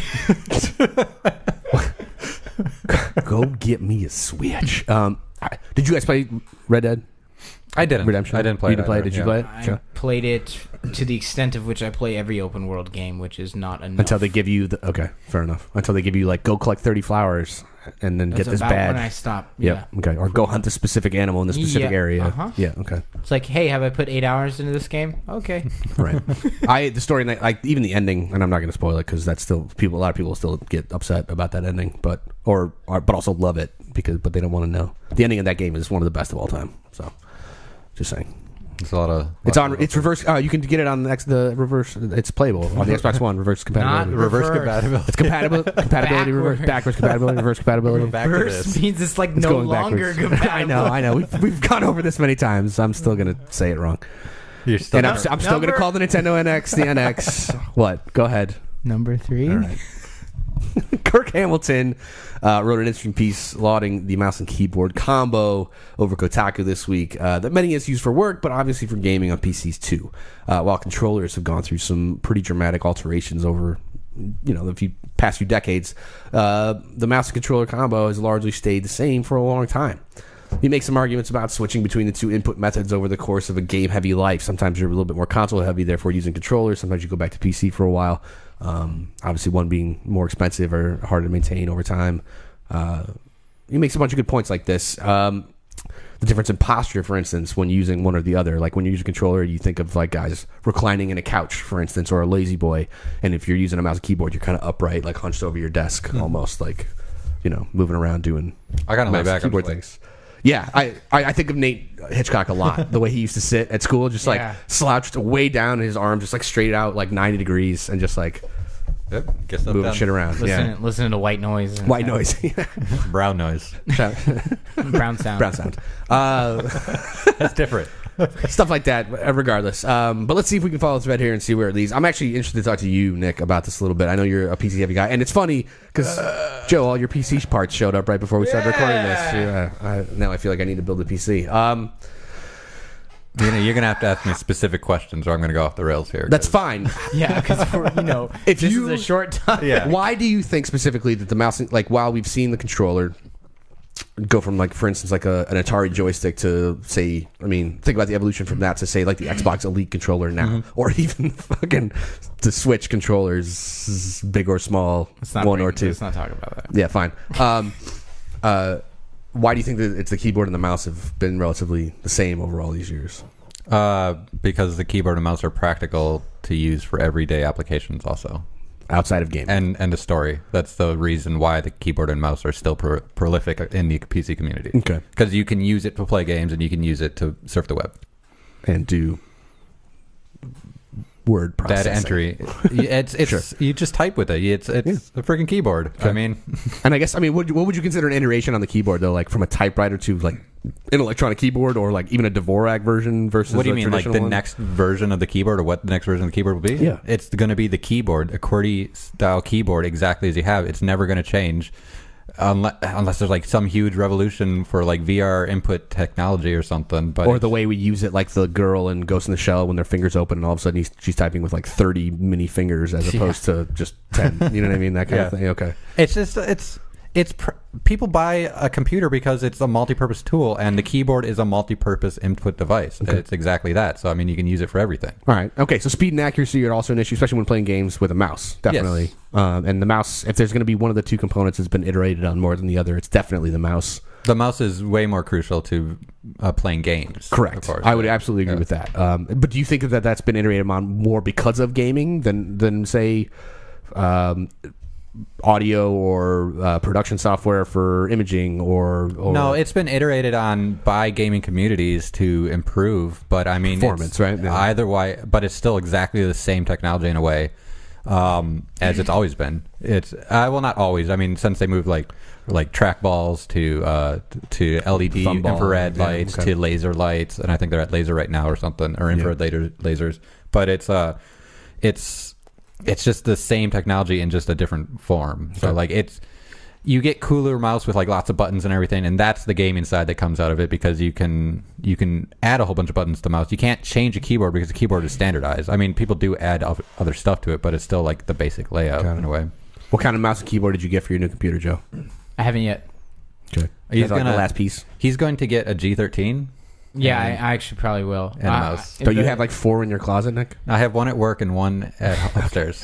Go get me a Switch. Did you guys play Red Dead? I didn't. Redemption? I didn't play it. You didn't play it? Did you play it? I played it to the extent of which I play every open world game, which is not enough. Until they give you okay, fair enough. Until they give you like go collect 30 flowers and then get this badge. When I stop. Yep. Yeah. Okay. Or go hunt a specific animal in the specific area. Uh-huh. Yeah. Okay. It's like, hey, have I put 8 hours into this game? Okay. Right. The story, like even the ending, and I'm not going to spoil it because that's still a lot of people still get upset about that ending, but also love it but they don't want to know. The ending of that game is one of the best of all time. So, just saying. It's a lot of. It's reverse. You can get it on the reverse. It's playable on the Xbox One. Reverse compatibility. Not reverse compatibility. It's compatibility. Backwards compatibility. Reverse compatibility. Reverse means it's like no longer compatible. I know. We've gone over this many times. I'm still gonna say it wrong. You're still. And I'm still gonna call the Nintendo NX the NX. What? Go ahead. Number 3. All right. Kirk Hamilton wrote an interesting piece lauding the mouse and keyboard combo over Kotaku this week that many is used for work, but obviously for gaming on PCs too. While controllers have gone through some pretty dramatic alterations over the past few decades, the mouse and controller combo has largely stayed the same for a long time. He makes some arguments about switching between the two input methods over the course of a game-heavy life. Sometimes you're a little bit more console-heavy, therefore using controllers. Sometimes you go back to PC for a while. Obviously, one being more expensive or harder to maintain over time. He makes a bunch of good points like this. The difference in posture, for instance, when using one or the other. Like when you use a controller, you think of like guys reclining in a couch, for instance, or a lazy boy. And if you're using a mouse and keyboard, you're kind of upright, like hunched over your desk, almost like moving around doing. I kind of lay back keyboard things. Yeah, I think of Nate Hitchcock a lot. The way he used to sit at school, just like slouched way down, and his arm just like straight out, like 90 degrees, and just like moving shit around. Listening to white noise. White noise. Brown noise. Brown sound. Brown sound. That's different. Stuff like that, regardless. But let's see if we can follow this thread here and see where it leads. I'm actually interested to talk to you, Nick, about this a little bit. I know you're a PC heavy guy, and it's funny because Joe, all your PC parts showed up right before we started recording this. Now I feel like I need to build a PC. You're gonna have to ask me specific questions, or I'm gonna go off the rails here. That's fine. Yeah, because if this is a short time. Yeah. Why do you think specifically that the mouse, like while we've seen the controller, go from like, for instance, like an Atari joystick to say, I mean, think about the evolution from that to say like the Xbox Elite controller now, or even fucking the Switch controllers, big or small, one or two. Let's not talk about that. Yeah, fine. Why do you think that it's the keyboard and the mouse have been relatively the same over all these years? Because the keyboard and mouse are practical to use for everyday applications also. Outside of gaming. And the story. That's the reason why the keyboard and mouse are still prolific in the PC community. Okay. Because you can use it to play games and you can use it to surf the web. And do word processing. Data entry. It's Sure. You just type with it. It's a freaking keyboard. Okay. I mean... And I guess, what would you consider an iteration on the keyboard, though? Like from a typewriter to like an electronic keyboard, or like even a Dvorak version versus What do you mean, like the one? next version of the keyboard, or what the next version of the keyboard will be? Yeah. It's going to be the keyboard, a QWERTY-style keyboard, exactly as you have. It's never going to change unless there's like some huge revolution for like VR input technology or something. But or the way we use it, like the girl in Ghost in the Shell when their fingers open and all of a sudden she's typing with like 30 mini fingers as opposed to just 10. You know what I mean? That kind of thing. Okay. It's just people buy a computer because it's a multi-purpose tool, and the keyboard is a multi-purpose input device. Okay. It's exactly that. So I mean, you can use it for everything. All right. Okay. So speed and accuracy are also an issue, especially when playing games with a mouse. Definitely. Yes. And the mouse, if there's going to be one of the two components that's been iterated on more than the other, it's definitely the mouse. The mouse is way more crucial to playing games. Correct. Of course. I would absolutely agree with that. But do you think that that's been iterated on more because of gaming than say, audio or production software for imaging or no, it's been iterated on by gaming communities to improve, but I mean performance, right? Yeah. Either way, but it's still exactly the same technology in a way as it's always been. It's well, not always. I mean, since they moved like trackballs to LED infrared lights to laser lights, and I think they're at laser right now or something, or infrared lasers. But it's just the same technology in just a different form. So like you get cooler mouse with like lots of buttons and everything, and that's the gaming side that comes out of it, because you can add a whole bunch of buttons to the mouse. You can't change a keyboard because the keyboard is standardized. I mean, people do add other stuff to it, but it's still like the basic layout in a way. What kind of mouse and keyboard did you get for your new computer, Joe? I haven't yet. Okay. He's like the last piece. He's going to get a G13. Yeah, I actually probably will. And a mouse. Don't you have like 4 in your closet, Nick? I have one at work and one upstairs.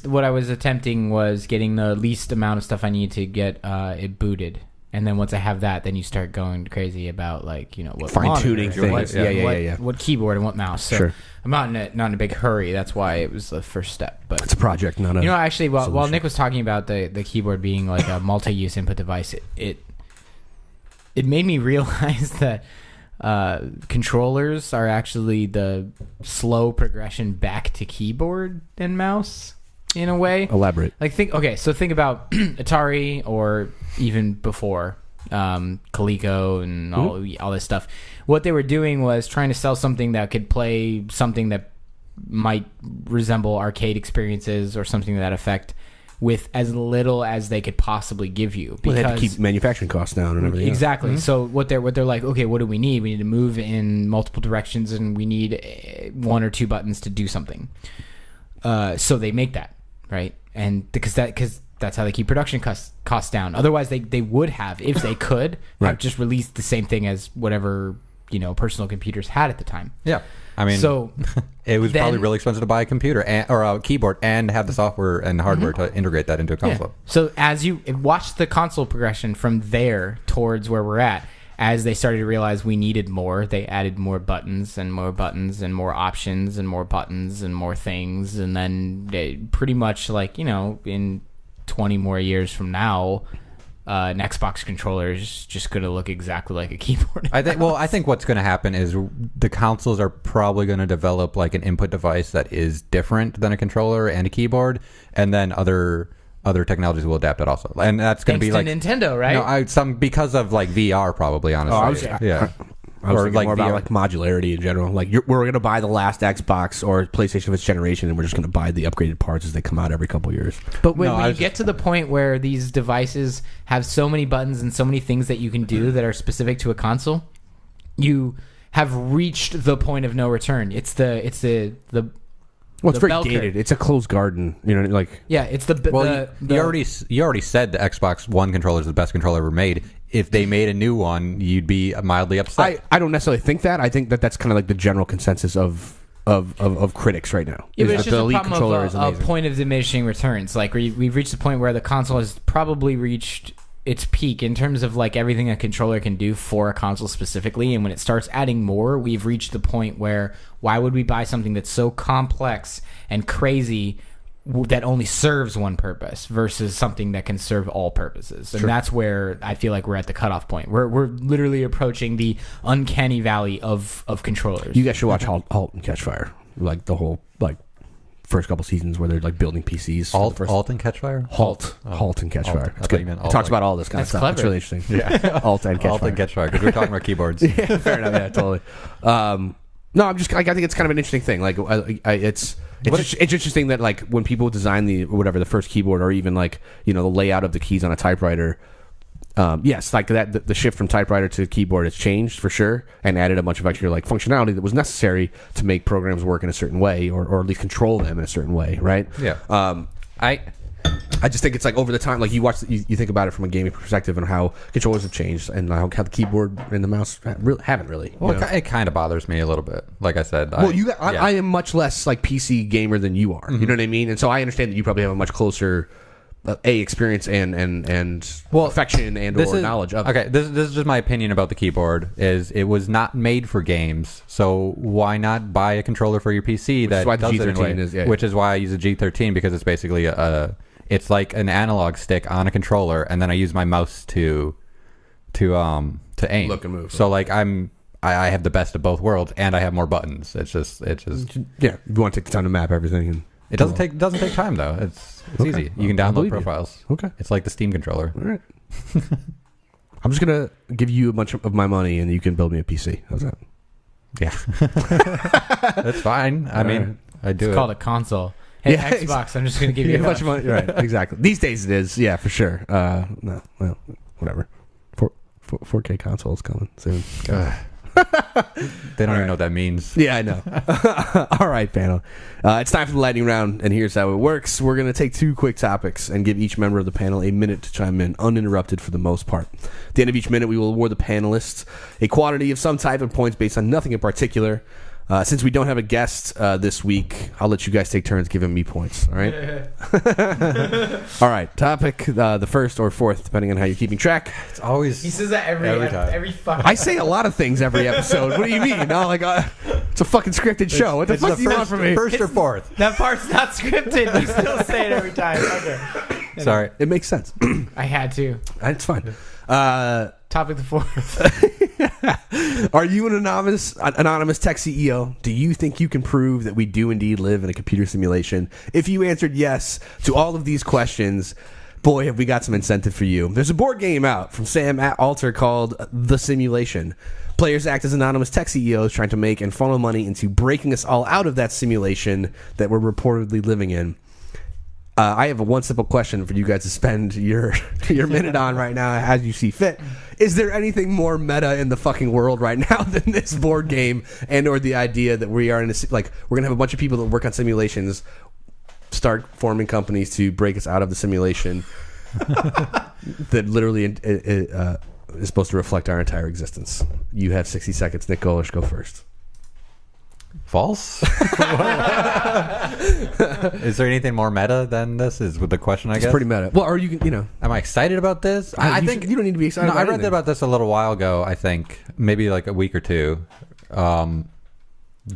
What I was attempting was getting the least amount of stuff I need to get it booted, and then once I have that, then you start going crazy about like what fine-tuning monitor, things. What keyboard and what mouse. So Sure. I'm not in a big hurry. That's why it was the first step. But It's a project, not a actually, while solution. Nick was talking about the keyboard being like a multi-use input device, it made me realize that controllers are actually the slow progression back to keyboard and mouse in a way. Elaborate. Like think about Atari, or even before Coleco and all this stuff. What they were doing was trying to sell something that could play something that might resemble arcade experiences or something to that effect, with as little as they could possibly give you. Well, they had to keep manufacturing costs down and everything. Exactly. Mm-hmm. So what they're like, okay, what do we need? We need to move in multiple directions, and we need 1 or 2 buttons to do something. So they make that, right? And because that's how they keep production costs down. Otherwise, they would have, if they could, have just released the same thing as whatever personal computers had at the time. Yeah. I mean, so it was probably really expensive to buy a computer or a keyboard and have the software and hardware to integrate that into a console. Yeah. So as you watch the console progression from there towards where we're at, as they started to realize we needed more, they added more buttons and more buttons and more options and more buttons and more things. And then they pretty much like, in 20 more years from now, an Xbox controller is just going to look exactly like a keyboard. I think what's going to happen is the consoles are probably going to develop like an input device that is different than a controller and a keyboard, and then other technologies will adapt it also, and that's going to be like Nintendo, right? No, because of like VR, probably. Honestly, I was thinking more about like modularity in general. Like we're going to buy the last Xbox or PlayStation of its generation, and we're just going to buy the upgraded parts as they come out every couple of years. But when you get to the point where these devices have so many buttons and so many things that you can do that are specific to a console, you have reached the point of no return. It's the Well, it's very gated. It's a closed garden. It's you already said the Xbox One controller is the best controller ever made. if they made a new one, you'd be mildly upset. I don't necessarily think that. I think that that's kind of like the general consensus of critics right now. Yeah, but it's Is just the a Elite problem controller of is a amazing. point of diminishing returns. Like we've reached the point where the console has probably reached its peak in terms of like everything a controller can do for a console specifically, and when it starts adding more, we've reached the point where why would we buy something that's so complex and crazy that only serves one purpose versus something that can serve all purposes? And that's where I feel like we're at the cutoff point. We're literally approaching the uncanny valley of controllers. You guys should watch Halt and Catch Fire. Like the whole first couple seasons where they're like building PCs. Halt and Catch Fire? Halt and Catch Alt. Fire. I It's thought good. you meant It alt, talks like- about all this kind of That's stuff. clever. It's really interesting. Yeah. Alt and Catch Halt Fire. and Catch Fire, because we're talking about keyboards. Yeah, fair enough. Yeah, totally. No, I'm just like, I think it's kind of an interesting thing. Like it's interesting that like when people design the first keyboard, or even like the layout of the keys on a typewriter. Yes, like that. The shift from typewriter to keyboard has changed for sure, and added a bunch of extra like functionality that was necessary to make programs work in a certain way, or at least control them in a certain way, right? Yeah. I just think it's like over the time, like you think about it from a gaming perspective and how controllers have changed and how the keyboard and the mouse haven't really. Well, it kind of bothers me a little bit. Like I said. I am much less like PC gamer than you are. You know what I mean? And so I understand that you probably have a much closer experience and affection and or knowledge of it. Okay, this is just my opinion about the keyboard. Is it was not made for games, so why not buy a controller for your PC that why the does it in a way? G13 is, yeah. Which is why I use a G13, because it's basically it's like an analog stick on a controller, and then I use my mouse to aim, Look and move. So like I have the best of both worlds, and I have more buttons. It's just Yeah, you want to take the time to map everything. And it doesn't take time though. It's Okay. easy. You can I download believe you. profiles. Okay. It's like the Steam controller. All right. I'm just gonna give you a bunch of my money and you can build me a PC. How's that? Yeah. That's fine. I mean, I do It's it. called a console. Hey, Yeah, Xbox, I'm just going to give you a bunch of money. Right, exactly. These days it is. Yeah, for sure. No, well, whatever. 4K consoles coming soon. They don't even know what that means. Yeah, I know. All right, panel. It's time for the lightning round, and here's how it works. We're going to take 2 quick topics and give each member of the panel a minute to chime in uninterrupted for the most part. At the end of each minute, we will award the panelists a quantity of some type of points based on nothing in particular. Since we don't have a guest this week, I'll let you guys take turns giving me points. All right? All right. Topic, the first or fourth, depending on how you're keeping track. It's always. He says that every time. every fucking. I say a lot of things every episode. What do you mean? No, like it's a fucking scripted show. What the fuck do you want from me? First or fourth? That part's not scripted. You still say it every time. Okay. Sorry. It makes sense. I had to. It's fine. Topic the fourth. Are you an anonymous tech CEO? Do you think you can prove that we do indeed live in a computer simulation? If you answered yes to all of these questions, boy, have we got some incentive for you. There's a board game out from Sam Alter called The Simulation. Players act as anonymous tech CEOs trying to make and funnel money into breaking us all out of that simulation that we're reportedly living in. I have one simple question for you guys to spend your minute on right now as you see fit. Is there anything more meta in the fucking world right now than this board game and or the idea that we are in we're going to have a bunch of people that work on simulations start forming companies to break us out of the simulation that literally is supposed to reflect our entire existence? You have 60 seconds. Nick Golish, go first. False? Is there anything more meta than this? Is with the question, I guess. It's pretty meta. Well, or you know. Am I excited about this? I think you don't need to be excited. No, about I read anything. about this a little while ago. I think maybe like a week or two.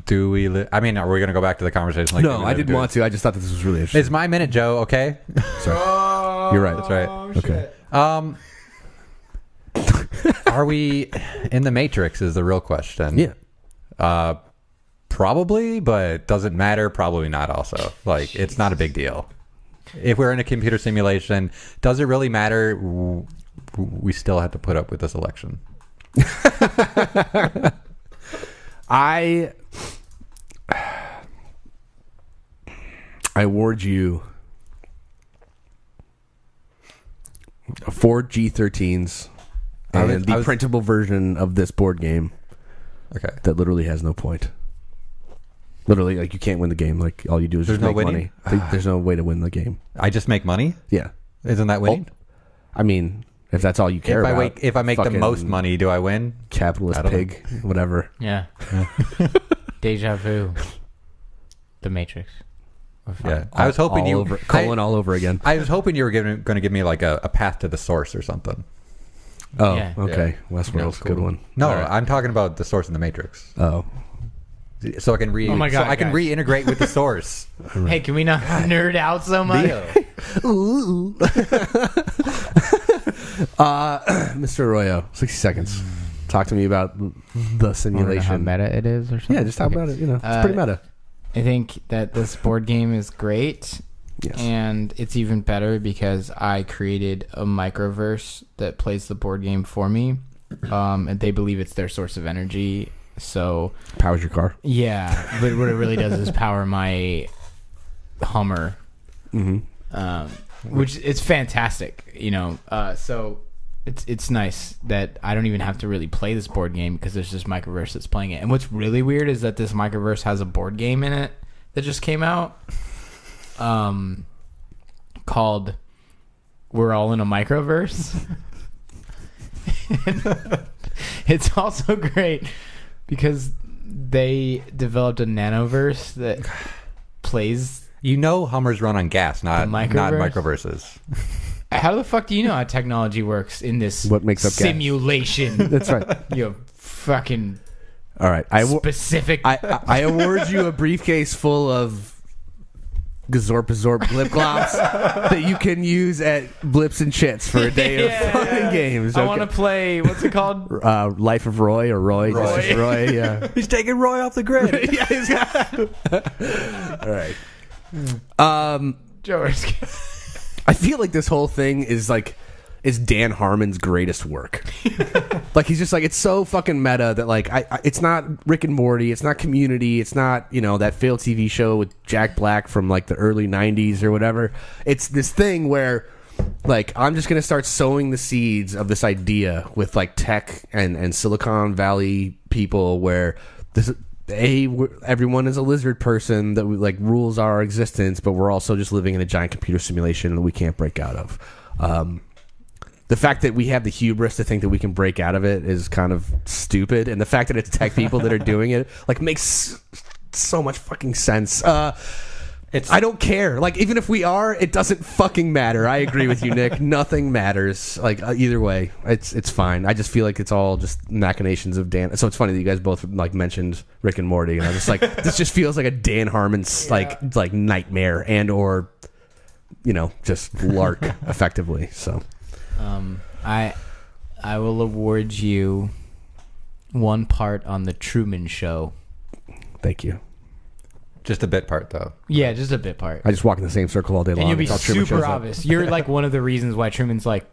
Do we? I mean, are we going to go back to the conversation? Like No, I didn't want to. I just thought that this was really interesting. It's my minute, Joe. Okay. Sorry. You're right. That's right. Okay. Are we in the Matrix? Is the real question. Yeah. Probably, but doesn't matter. Probably not. Also, like it's not a big deal. If we're in a computer simulation, does it really matter? We still have to put up with this election. I award you 4 G13s and the printable version of this board game. Okay. That literally has no point. Literally, like you can't win the game. Like all you do is There's just no make winning? money. There's no way to win the game. I just make money. Yeah. Isn't that winning? I mean, If that's all you care about. If I make the Fucking most money, do I win? Capitalist I don't pig, whatever. Yeah. Deja vu. The Matrix. Yeah, I was hoping all over again. I was hoping you were going to give me like a path to the source or something. Oh, Yeah. okay. Westworld's a good one. No, All right. I'm talking about the source in the Matrix. Oh. So I can Oh my God, I can guys. reintegrate with the source. Hey, can we not nerd out so much? Ooh. Mr. Arroyo, 60 seconds. Talk to me about the How simulation. meta it is or something? Yeah, just talk about it. It's pretty meta. I think that this board game is great. Yes. And it's even better because I created a microverse that plays the board game for me. And they believe it's their source of energy. So Powers your car. yeah, but what it really does is power my Hummer. Which it's fantastic, so it's nice that I don't even have to really play this board game because there's this microverse that's playing it. And what's really weird is that this microverse has a board game in it that just came out, called We're All in a Microverse. It's also great because they developed a nanoverse that plays. Hummers run on gas, not microverses. How the fuck do you know how technology works in this What makes up gas? simulation? That's right. You fucking All right. specific. I award you a briefcase full of Gazorp lip glops that you can use at Blips and Chits for a day of fun and games. I want to play. What's it called? Life of Roy or Roy. Roy. Just Roy, yeah. He's taking Roy off the grid. Yeah, he's got... All right. George. I feel like this whole thing is Dan Harmon's greatest work. Like he's just like, it's so fucking meta that like it's not Rick and Morty, it's not Community, it's not that failed TV show with Jack Black from like the early 90s or whatever. It's this thing where like I'm just gonna start sowing the seeds of this idea with like tech and Silicon Valley people where this. Everyone is a lizard person that like rules our existence, but we're also just living in a giant computer simulation that we can't break out of. The fact that we have the hubris to think that we can break out of it is kind of stupid, and the fact that it's tech people that are doing it like makes so much fucking sense. I don't care. Like even if we are, it doesn't fucking matter. I agree with you, Nick. Nothing matters. Like either way, it's fine. I just feel like it's all just machinations of Dan. So it's funny that you guys both like mentioned Rick and Morty, and I was just like, this just feels like a Dan Harmon's like nightmare and or just lark effectively. So I will award you 1 part on the Truman Show. thank you. Just a bit part, though. Yeah, just a bit part. I just walk in the same circle all day long. And you'll be until Truman super shows up. obvious. You're like one of the reasons why Truman's like,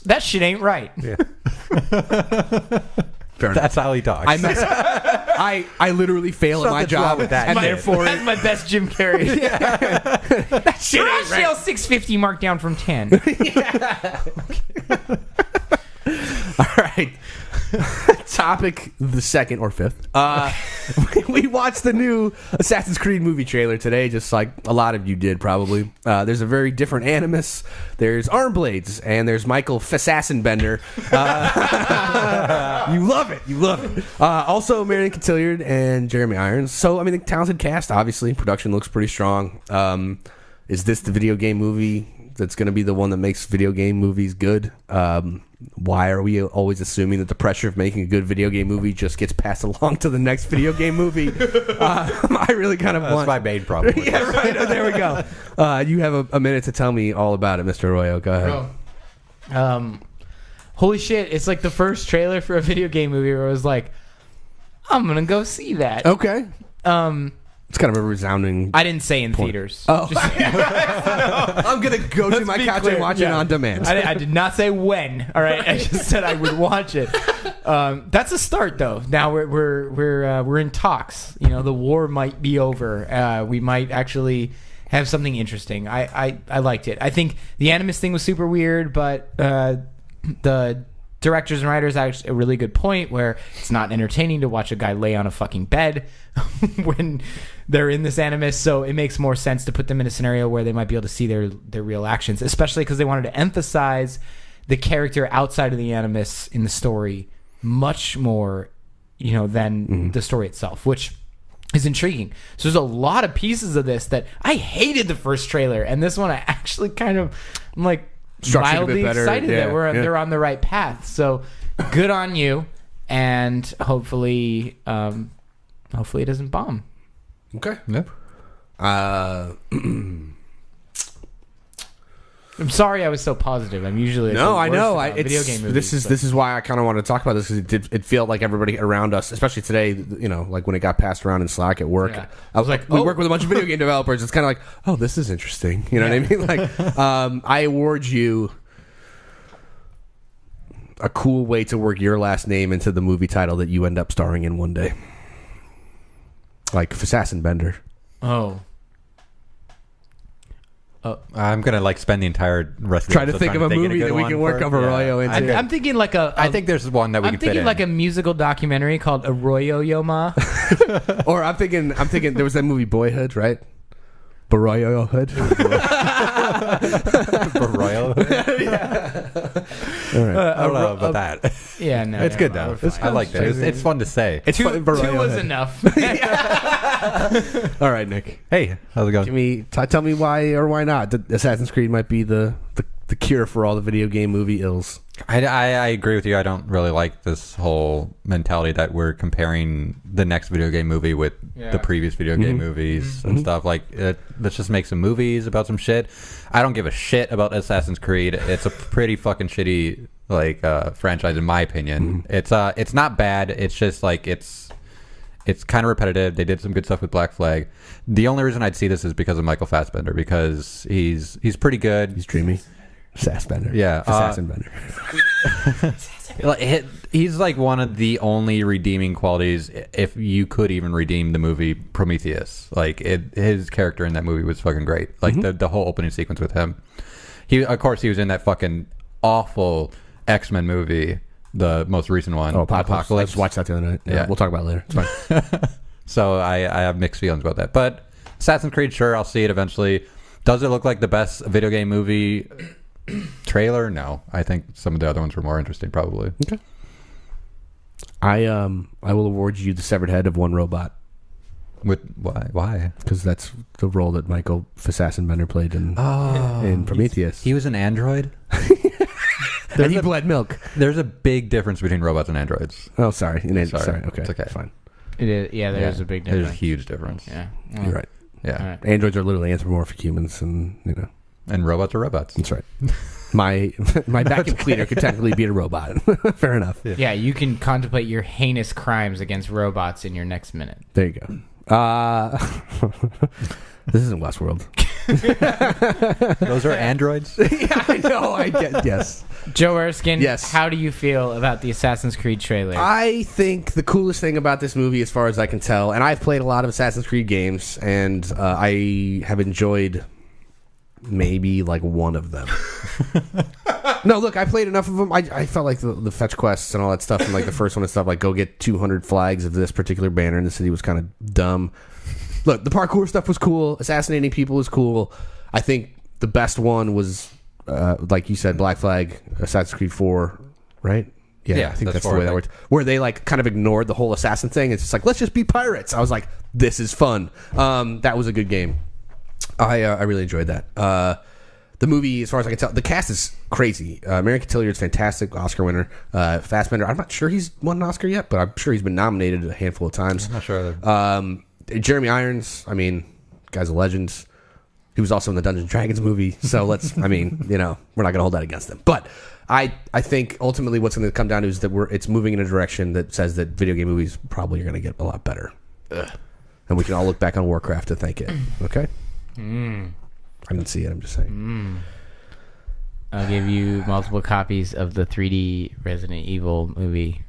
that shit ain't right. Yeah. Fair enough. That's how he talks. I literally fail at my Something's wrong job, with that and shit. therefore That's my best Jim Carrey. That shit ain't right. 650 marked down from 10. All right. Topic the second or fifth. We watched the new Assassin's Creed movie trailer today, just like a lot of you did probably. There's a very different Animus. There's arm blades, and there's Michael Fassassenbender. You love it. You love it. Also, Marion Cotillard and Jeremy Irons. So, I mean, the talented cast, obviously. Production looks pretty strong. Is this the video game movie that's going to be the one that makes video game movies good? Why are we always assuming that the pressure of making a good video game movie just gets passed along to the next video game movie? I really kind of want... That's my main problem. Yeah, right. There we go. You have a minute to tell me all about it, Mr. Arroyo. Go ahead. Holy shit, it's like the first trailer for a video game movie where I was like, I'm going to go see that. Okay. It's kind of a resounding... I didn't say in theaters. Oh. I'm going to go to my couch and watch it on demand. I did not say when. All right, I just said I would watch it. That's a start, though. Now we're in talks. The war might be over. We might actually have something interesting. I liked it. I think the Animus thing was super weird, but the directors and writers actually a really good point where it's not entertaining to watch a guy lay on a fucking bed when they're in this Animus, so it makes more sense to put them in a scenario where they might be able to see their real actions, especially because they wanted to emphasize the character outside of the animus in the story much more, than the story itself, which is intriguing. So there's a lot of pieces of this that I hated the first trailer, and this one I actually I'm like mildly excited that they're on the right path. So good on you, and hopefully it doesn't bomb. Okay. Yep. I'm sorry I was so positive. I'm usually I know. Video game movies. This is why I kind of want to talk about this, because it felt like everybody around us, especially today, like when it got passed around in Slack at work, I was like, we work with a bunch of video game developers. It's kind of like, oh, this is interesting. You know what I mean? Like, I award you a cool way to work your last name into the movie title that you end up starring in one day, like Assassin Bender. Oh. I'm gonna spend the entire rest of try to think of a movie that we can work Arroyo into. I'm thinking I think there's one that we can fit in. I'm thinking like a musical documentary called Arroyo Yoma. Or I'm thinking there was that movie Boyhood, right? Barroyo Hood. Barroyo Hood. Yeah. All right. I don't know about that. Yeah, no, it's good though. I like that. It's fun to say. Two was enough. All right, Nick. Hey, how's it going? Tell me why or why not Assassin's Creed might be the cure for all the video game movie ills. I agree with you. I don't really like this whole mentality that we're comparing the next video game movie with the previous video game movies and stuff. Like, let's just make some movies about some shit. I don't give a shit about Assassin's Creed. It's a pretty fucking shitty franchise in my opinion. It's not bad. It's just it's kind of repetitive. They did some good stuff with Black Flag. The only reason I'd see this is because of Michael Fassbender, because he's pretty good. He's dreamy. Sassbender. Yeah. Assassin Bender. He's like one of the only redeeming qualities, if you could even redeem the movie Prometheus. His character in that movie was fucking great. The whole opening sequence with him. Of course, he was in that fucking awful X-Men movie, the most recent one. Oh, Apocalypse. I just watched that the other night. Yeah. We'll talk about it later. It's fine. So I have mixed feelings about that. But Assassin's Creed, sure, I'll see it eventually. Does it look like the best video game movie trailer? No. I think some of the other ones were more interesting, probably. Okay. I will award you the severed head of one robot. With why? Because that's the role that Michael Fassbender played in Prometheus. He was an android. And he bled milk. There's a big difference between robots and androids. Oh, sorry. Sorry. Okay. It's okay. Fine. It is. Yeah, there's a big difference. There's a huge difference. Yeah. You're right. Yeah. Right. Androids are literally anthropomorphic humans, and And robots are robots. That's right. My vacuum cleaner could technically be a robot. Fair enough. Yeah, you can contemplate your heinous crimes against robots in your next minute. There you go. This isn't Westworld. Those are androids? Yeah, I know. I get. Yes. Joe Erskine, yes. How do you feel about the Assassin's Creed trailer? I think the coolest thing about this movie, as far as I can tell, and I've played a lot of Assassin's Creed games, and I have enjoyed maybe one of them. No, look, I played enough of them. I felt like the fetch quests and all that stuff, and the first one and stuff, go get 200 flags of this particular banner in the city was kind of dumb. Look, the parkour stuff was cool. Assassinating people was cool. I think the best one was, like you said, Black Flag, Assassin's Creed 4, right? Yeah, I think that's the way that worked. Where they kind of ignored the whole assassin thing. It's just let's just be pirates. I was like, this is fun. That was a good game. I really enjoyed that. The movie, as far as I can tell, the cast is crazy. Marion Cotillard's fantastic, Oscar winner. Fassbender, I'm not sure he's won an Oscar yet, but I'm sure he's been nominated a handful of times. I'm not sure either. Jeremy Irons, guy's a legend. He was also in the Dungeons and Dragons movie, so we're not going to hold that against him. But I think ultimately what's going to come down to is that it's moving in a direction that says that video game movies probably are going to get a lot better. Ugh. And we can all look back on Warcraft to thank it. Okay? I didn't see it, I'm just saying. I'll give you multiple copies of the 3D Resident Evil movie.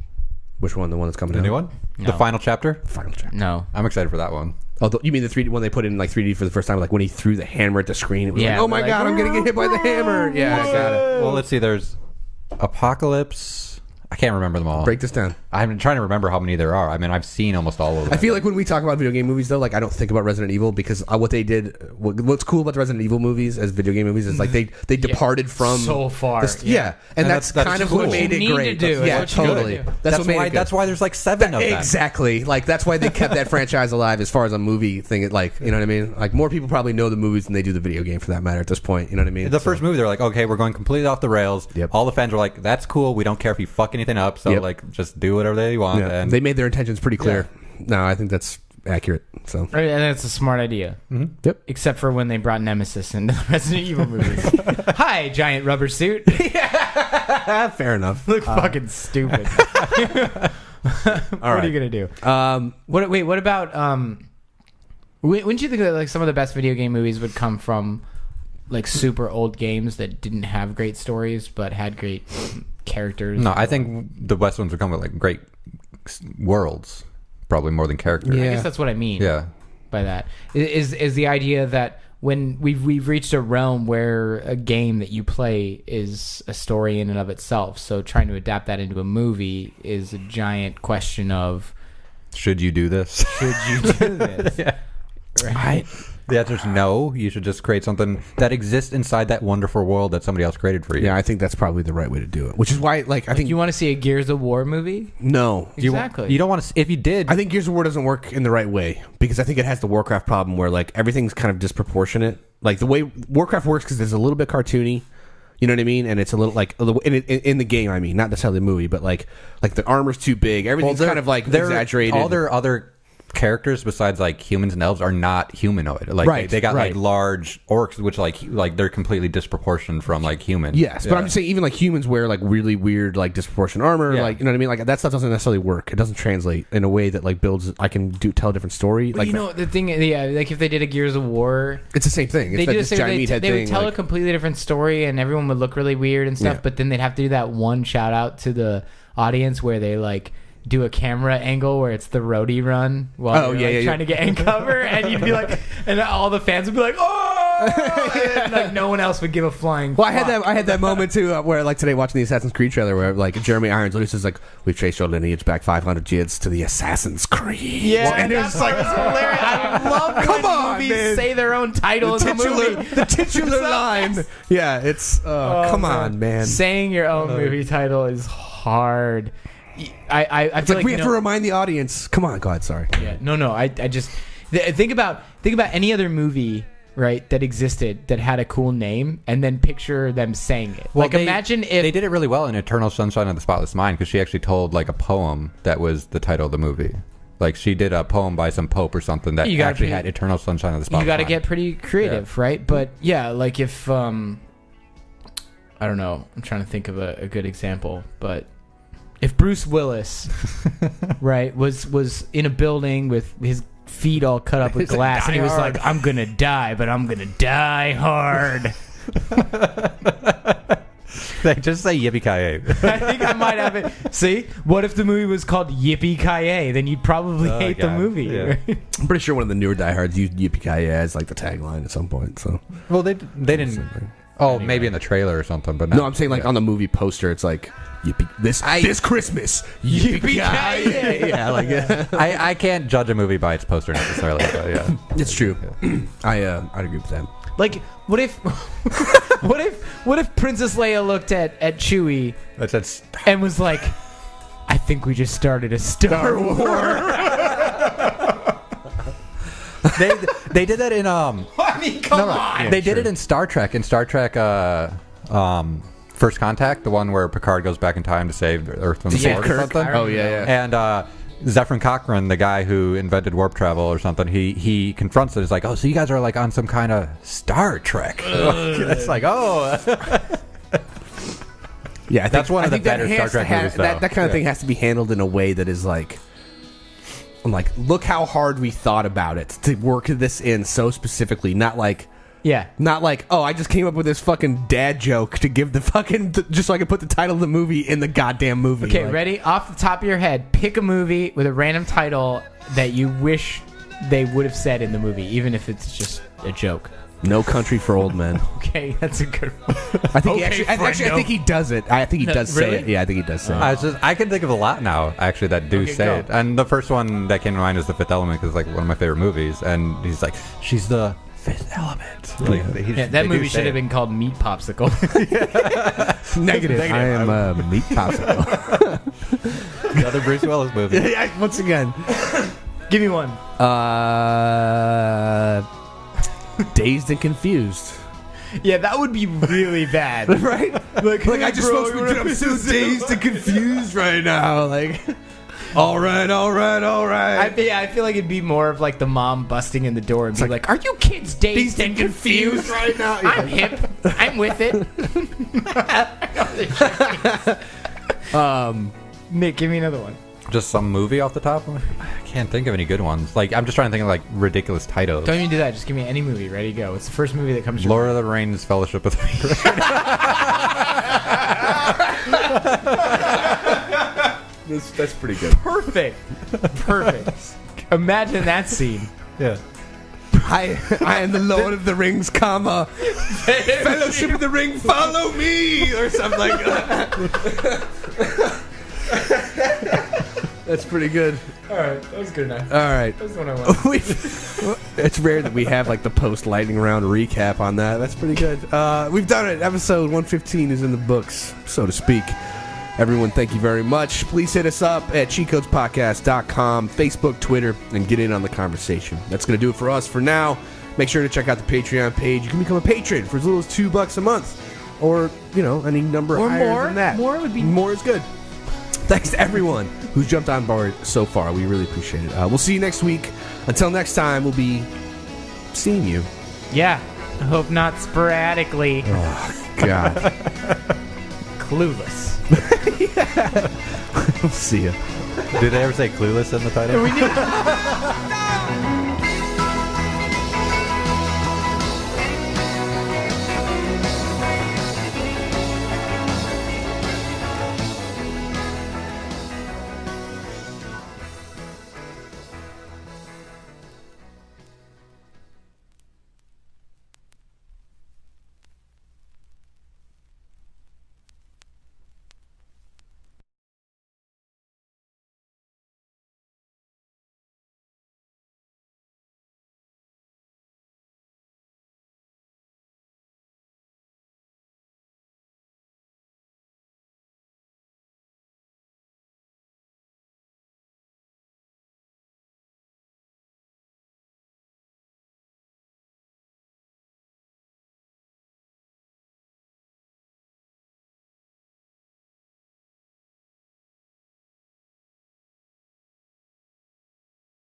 Which one? The one that's coming out? The new one? No. The final chapter? Final chapter. No. I'm excited for that one. Oh, you mean the 3D one they put in 3D for the first time, when he threw the hammer at the screen? It was oh my god, I'm gonna get hit by the hammer. Yeah, I got it. Well, let's see. There's Apocalypse, I can't remember them all. Break this down. I'm trying to remember how many there are. I mean, I've seen almost all of them. I feel like when we talk about video game movies, though, like I don't think about Resident Evil because what they did. What's cool about the Resident Evil movies as video game movies is like they departed from so far. And that's kind of what made it great. Yeah, totally. That's why. That's why there's like 7 of them. Exactly. Like that's why they kept that franchise alive as far as a movie thing. Like you know what I mean. Like more people probably know the movies than they do the video game for that matter at this point. You know what I mean. The first movie, they're like, okay, we're going completely off the rails. Yep. All the fans were like, that's cool. We don't care if you fuck anything up. So like, just do whatever they want. Yeah. And they made their intentions pretty clear. No, I think that's accurate. So and that's a smart idea. Mm-hmm. Yep. Except for when they brought Nemesis into the Resident Evil movies. Hi, giant rubber suit. Fair enough. Look fucking stupid. What are you gonna do? What about wouldn't you think that like some of the best video game movies would come from like super old games that didn't have great stories but had great characters? No, I think the best ones would come with like great worlds, probably more than characters. I guess that's what I mean. Yeah. By that is the idea that when we've reached a realm where a game that you play is a story in and of itself, so trying to adapt that into a movie is a giant question of should you do this? Should you do this? Yeah. Right. The answer is no. You should just create something that exists inside that wonderful world that somebody else created for you. Yeah, I think that's probably the right way to do it. Which is why, I think you want to see a Gears of War movie? No, Exactly. You don't want to. If you did, I think Gears of War doesn't work in the right way because I think it has the Warcraft problem where like everything's kind of disproportionate. Like the way Warcraft works because it's a little bit cartoony. You know what I mean? And it's a little like in the game. I mean, not necessarily the movie, but like the armor's too big. Everything's kind of like exaggerated. All their other characters besides like humans and elves are not humanoid. Like they got like large orcs, which like they're completely disproportionate from like humans. Yes, but I'm just saying even like humans wear like really weird like disproportionate armor. Yeah. Like you know what I mean? Like that stuff doesn't necessarily work. It doesn't translate in a way that like builds. I can tell a different story. But like you know the thing, like if they did a Gears of War, it's the same thing. It's they would tell like, a completely different story, and everyone would look really weird and stuff. Yeah. But then they'd have to do that one shout out to the audience where they like do a camera angle where it's the roadie run while they're trying to get end cover, and you'd be like, and all the fans would be like, oh, and like no one else would give a flying. Well, I had that moment too where like today watching the Assassin's Creed trailer where like Jeremy Irons literally says like we've traced your lineage back 500 years to the Assassin's Creed. Yeah, and it was like it's hilarious. I love when movies say their own title in the movie. The titular line. Yeah, it's come on, man. Saying your own movie title is hard. I feel like we have to remind the audience. Come on, go ahead. Sorry. Yeah, no. I just think about any other movie, right, that existed that had a cool name, and then picture them saying it. Well, like imagine if they did it really well in Eternal Sunshine of the Spotless Mind because she actually told like a poem that was the title of the movie. Like she did a poem by some pope or something that actually had Eternal Sunshine of the Spotless Mind. You got to get pretty creative, right? But yeah, like if I don't know, I'm trying to think of a good example, but if Bruce Willis, right, was in a building with his feet all cut up with glass, and he was like, "I'm gonna die, but I'm gonna die hard." They just say yippee ki yay. I think I might have it. See, what if the movie was called Yippee Ki Yay? Then you'd probably hate the movie. Yeah. Right? I'm pretty sure one of the newer diehards used Yippee Ki Yay as like the tagline at some point. So well, they didn't. Oh, maybe in the trailer or something, but no, I'm saying like on the movie poster, it's like yippee this Christmas, yippee ki yay. Yeah, like I can't judge a movie by its poster necessarily. But yeah, it's true. I'd agree with that. Like, what if, what if Princess Leia looked at Chewie and was like, "I think we just started a Star War." They did that in I mean, come on. They did it in Star Trek. In Star Trek, First Contact, the one where Picard goes back in time to save Earth from the Borg or something. Oh yeah. And Zephyr Cochrane, the guy who invented warp travel or something, he confronts it. It's like, oh, so you guys are like on some kind of Star Trek. It's like, oh. Yeah, that's one of the better Star Trek movies. That kind of thing has to be handled in a way that is like, I'm like, look how hard we thought about it to work this in so specifically. Not like, oh, I just came up with this fucking dad joke to give the fucking just so I can put the title of the movie in the goddamn movie. Okay, like, ready? Off the top of your head, pick a movie with a random title that you wish they would have said in the movie, even if it's just a joke. No Country for Old Men. Okay, that's a good one. I think Okay, I think he does it. I think he does say really? it. Yeah, I think he does say it. I can think of a lot now, actually, that do Okay, say go. it. And the first one that came to mind is The Fifth Element, because it's like one of my favorite movies. And he's like, she's the fifth element. Like, Yeah, that movie should have been called Meat Popsicle. Negative. I am a meat popsicle. Another Bruce Willis movie. Yeah, once again. Give me one. Dazed and Confused. Yeah, that would be really bad. Right? Like I just bro, supposed to I'm so dazed and confused right now. Like, all right. I feel like it'd be more of like the mom busting in the door and be like, "Are you kids dazed and confused right now? Yeah. I'm hip. I'm with it." Nick, give me another one. Just some movie off the top? I can't think of any good ones. Like, I'm just trying to think of like ridiculous titles. Don't even do that. Just give me any movie. Ready, go. What's the first movie that comes to Lord of the Rings, Fellowship of the Ring. That's pretty good. Perfect. Imagine that scene. Yeah. I am the Lord of the Rings, comma Fellowship of the Ring, follow me, or something like that. That's pretty good. All right, that was good enough. All right. That was the one I wanted. It's rare that we have like the post lightning round recap on that. That's pretty good. We've done it. Episode 115 is in the books, so to speak. Everyone, thank you very much. Please hit us up at cheatcodespodcast.com, Facebook, Twitter, and get in on the conversation. That's going to do it for us for now. Make sure to check out the Patreon page. You can become a patron for as little as $2 a month, or any number Or higher more. than that. More would be More is good. Thanks to everyone who's jumped on board so far. We really appreciate it. We'll see you next week. Until next time, we'll be seeing you. Yeah, I hope not sporadically. Oh, God. Clueless. We'll see you. Did they ever say Clueless in the title? We need-